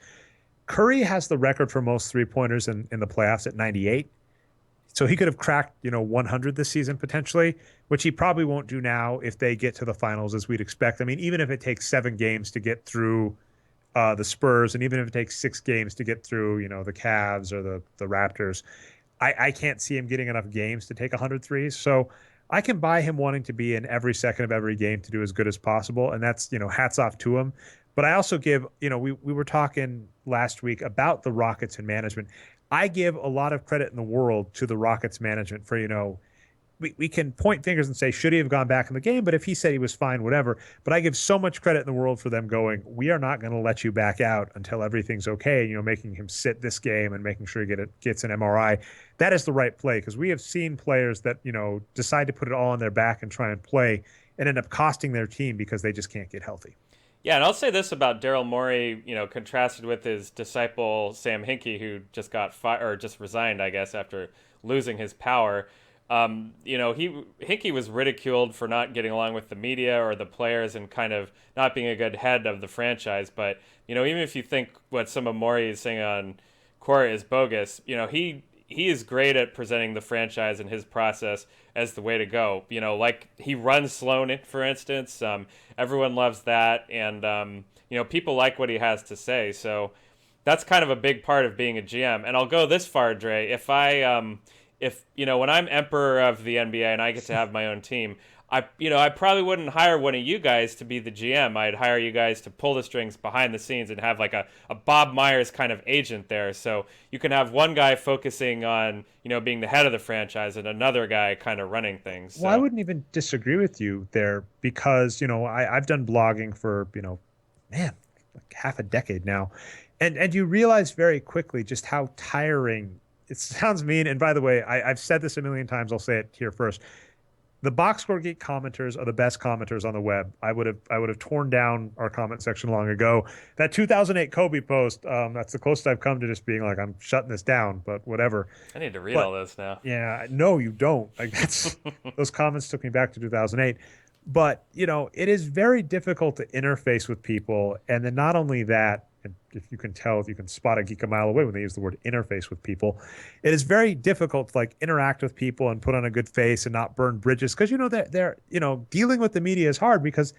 Curry has the record for most 3-pointers in the playoffs at 98. So he could have cracked, 100 this season potentially, which he probably won't do now if they get to the finals as we'd expect. I mean, even if it takes 7 games to get through the Spurs, and even if it takes 6 games to get through, the Cavs or the Raptors, I can't see him getting enough games to take 100 threes. So I can buy him wanting to be in every second of every game to do as good as possible. And that's, hats off to him. But I also give, we were talking last week about the Rockets and management. I give a lot of credit in the world to the Rockets management for, we can point fingers and say, should he have gone back in the game? But if he said he was fine, whatever. But I give so much credit in the world for them going, we are not going to let you back out until everything's okay. Making him sit this game and making sure he gets an MRI. That is the right play because we have seen players that, decide to put it all on their back and try and play and end up costing their team because they just can't get healthy. Yeah, and I'll say this about Daryl Morey, contrasted with his disciple Sam Hinkie, who just got fired or just resigned, I guess, after losing his power. Hinkie was ridiculed for not getting along with the media or the players and kind of not being a good head of the franchise. But even if you think what some of Morey is saying on court is bogus, he is great at presenting the franchise and his process as the way to go. Like he runs Sloan, for instance. Everyone loves that, and people like what he has to say. So that's kind of a big part of being a GM. And I'll go this far, Dre. If when I'm emperor of the NBA and I get to have my own team, I probably wouldn't hire one of you guys to be the GM. I'd hire you guys to pull the strings behind the scenes and have like a Bob Myers kind of agent there. So you can have one guy focusing on, being the head of the franchise and another guy kind of running things. So. Well, I wouldn't even disagree with you there because, I've done blogging for, man, like half a decade now. And you realize very quickly just how tiring it sounds mean. And by the way, I've said this a million times. I'll say it here first. The Boxscore Geek commenters are the best commenters on the web. I would have torn down our comment section long ago. That 2008 Kobe post, that's the closest I've come to just being like, I'm shutting this down, but whatever. I need to read But all this now. yeah, no, you don't. Like those comments took me back to 2008. But, it is very difficult to interface with people. And then not only that, and if you can tell, if you can spot a geek a mile away when they use the word interface with people, it is very difficult to like interact with people and put on a good face and not burn bridges. Cause they're, dealing with the media is hard because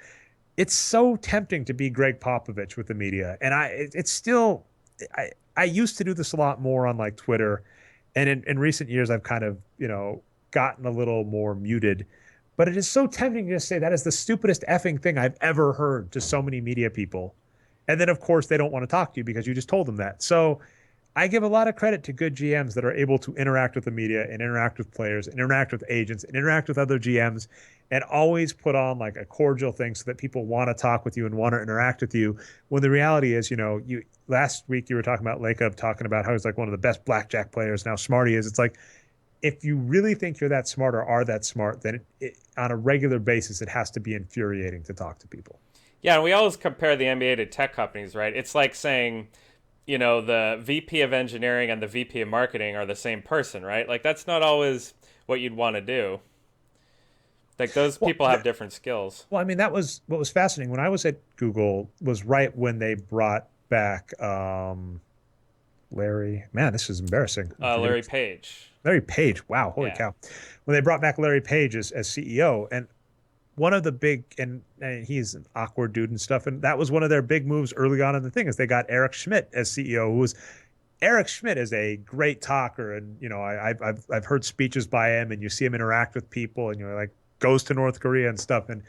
it's so tempting to be Greg Popovich with the media. And it's still, I used to do this a lot more on like Twitter. And in recent years, I've kind of, gotten a little more muted. But it is so tempting to just say that is the stupidest effing thing I've ever heard to so many media people. And then, of course, they don't want to talk to you because you just told them that. So I give a lot of credit to good GMs that are able to interact with the media and interact with players, and interact with agents, and interact with other GMs, and always put on like a cordial thing so that people want to talk with you and want to interact with you. When the reality is, you last week you were talking about Lacob talking about how he's like one of the best blackjack players and how smart he is. It's like, if you really think you're that smart or are that smart, then on a regular basis, it has to be infuriating to talk to people. Yeah, and we always compare the NBA to tech companies, right? It's like saying, the VP of engineering and the VP of marketing are the same person, right? Like that's not always what you'd want to do. Like those Well, people have different skills. well, I mean, that was what was fascinating when I was at Google was right when they brought back Larry. Man, this is embarrassing. I'm forgetting. Larry Page. Larry Page. Wow, holy Yeah. cow! When they brought back Larry Page as CEO, and one of the big and he's an awkward dude and stuff, and that was one of their big moves early on in the thing is they got Eric Schmidt as CEO, who was Eric Schmidt is a great talker, and I've heard speeches by him, and you see him interact with people, and you're like goes to North Korea and stuff, and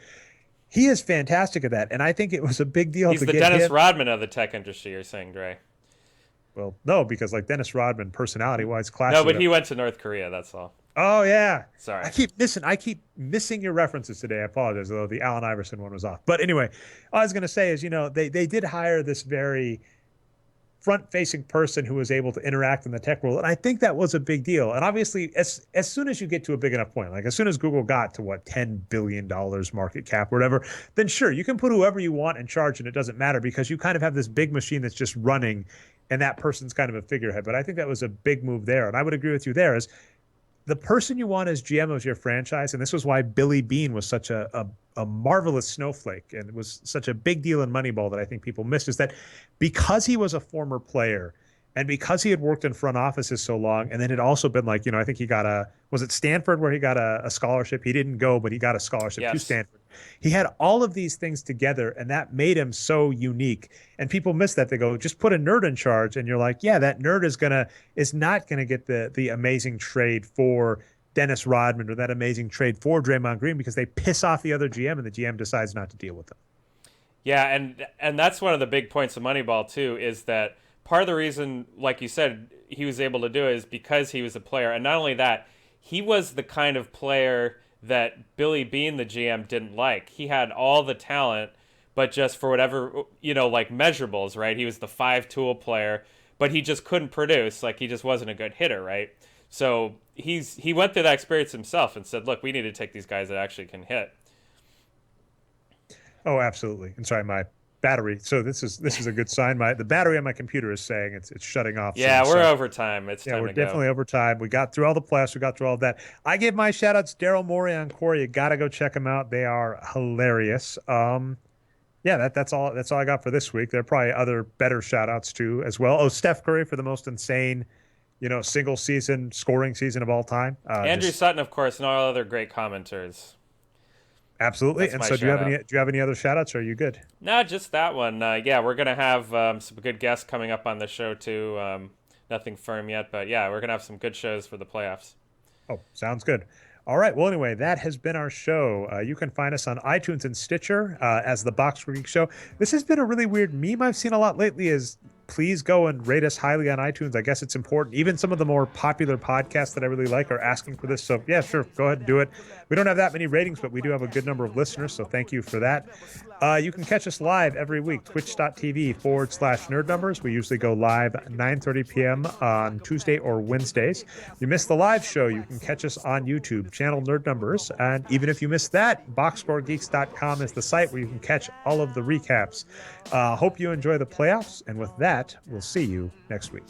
he is fantastic at that. And I think it was a big deal He's to the get Dennis him. Rodman of the tech industry, you're saying, Dre. Well, no, because like Dennis Rodman, personality wise, No, clashes. but he went to North Korea, that's all. Oh yeah, Sorry. I keep missing your references today. I apologize, though the Allen Iverson one was off. But anyway, all I was going to say is, they did hire this very front-facing person who was able to interact in the tech world, and I think that was a big deal. And obviously, as soon as you get to a big enough point, like as soon as Google got to what $10 billion market cap or whatever, then sure you can put whoever you want in charge, and it doesn't matter because you kind of have this big machine that's just running, and that person's kind of a figurehead. But I think that was a big move there, and I would agree with you there. Is the person you want as GM of your franchise, and this was why Billy Beane was such a marvelous snowflake, and it was such a big deal in Moneyball that I think people missed, is that because he was a former player and because he had worked in front offices so long, and then had also been like, I think he got was it Stanford where he got a scholarship? He didn't go, but he got a scholarship to Yes. Stanford. He had all of these things together, and that made him so unique. And people miss that. They go, just put a nerd in charge, and you're like, yeah, that nerd is not gonna get the amazing trade for Dennis Rodman or that amazing trade for Draymond Green because they piss off the other GM, and the GM decides not to deal with them. Yeah, and that's one of the big points of Moneyball too, is that part of the reason, like you said, he was able to do it is because he was a player. And not only that, he was the kind of player that Billy Beane, the GM, didn't like. He had all the talent, but just for whatever, like measurables, right? He was the 5-tool player, but he just couldn't produce. Like he just wasn't a good hitter, right? So he went through that experience himself and said, look, we need to take these guys that actually can hit. Oh, absolutely. And sorry, my battery. So this is a good sign. The battery on my computer is saying it's shutting off. Yeah, soon, we're so. over time. It's Yeah, time we're to go. definitely over time. We got through all the playoffs. We got through all of that. I give my shout outs, Daryl Morey on Core. You got to go check them out. They are hilarious. Yeah, that's all I got for this week. There are probably other better shout outs too as well. Oh, Steph Curry for the most insane, single season scoring season of all time. Andrew Sutton, of course, and all other great commenters. Absolutely. That's And my so do you have shout-out. any other shout outs? Or are you good? No, just that one. Yeah, we're gonna have some good guests coming up on the show too. Nothing firm yet, but yeah, we're gonna have some good shows for the playoffs. Oh, sounds good. All right. Well, anyway, that has been our show. You can find us on iTunes and Stitcher as the Boxscore Geek Show. This has been a really weird meme I've seen a lot lately is please go and rate us highly on iTunes. I guess it's important. Even some of the more popular podcasts that I really like are asking for this. So, yeah, sure. Go ahead and do it. We don't have that many ratings, but we do have a good number of listeners. So thank you for that. You can catch us live every week, twitch.tv/nerd numbers. We usually go live 9:30 p.m. on Tuesday or Wednesdays. If you missed the live show, you can catch us on YouTube, channel Nerd Numbers. And even if you missed that, boxscoregeeks.com is the site where you can catch all of the recaps. Hope you enjoy the playoffs. And with that, we'll see you next week.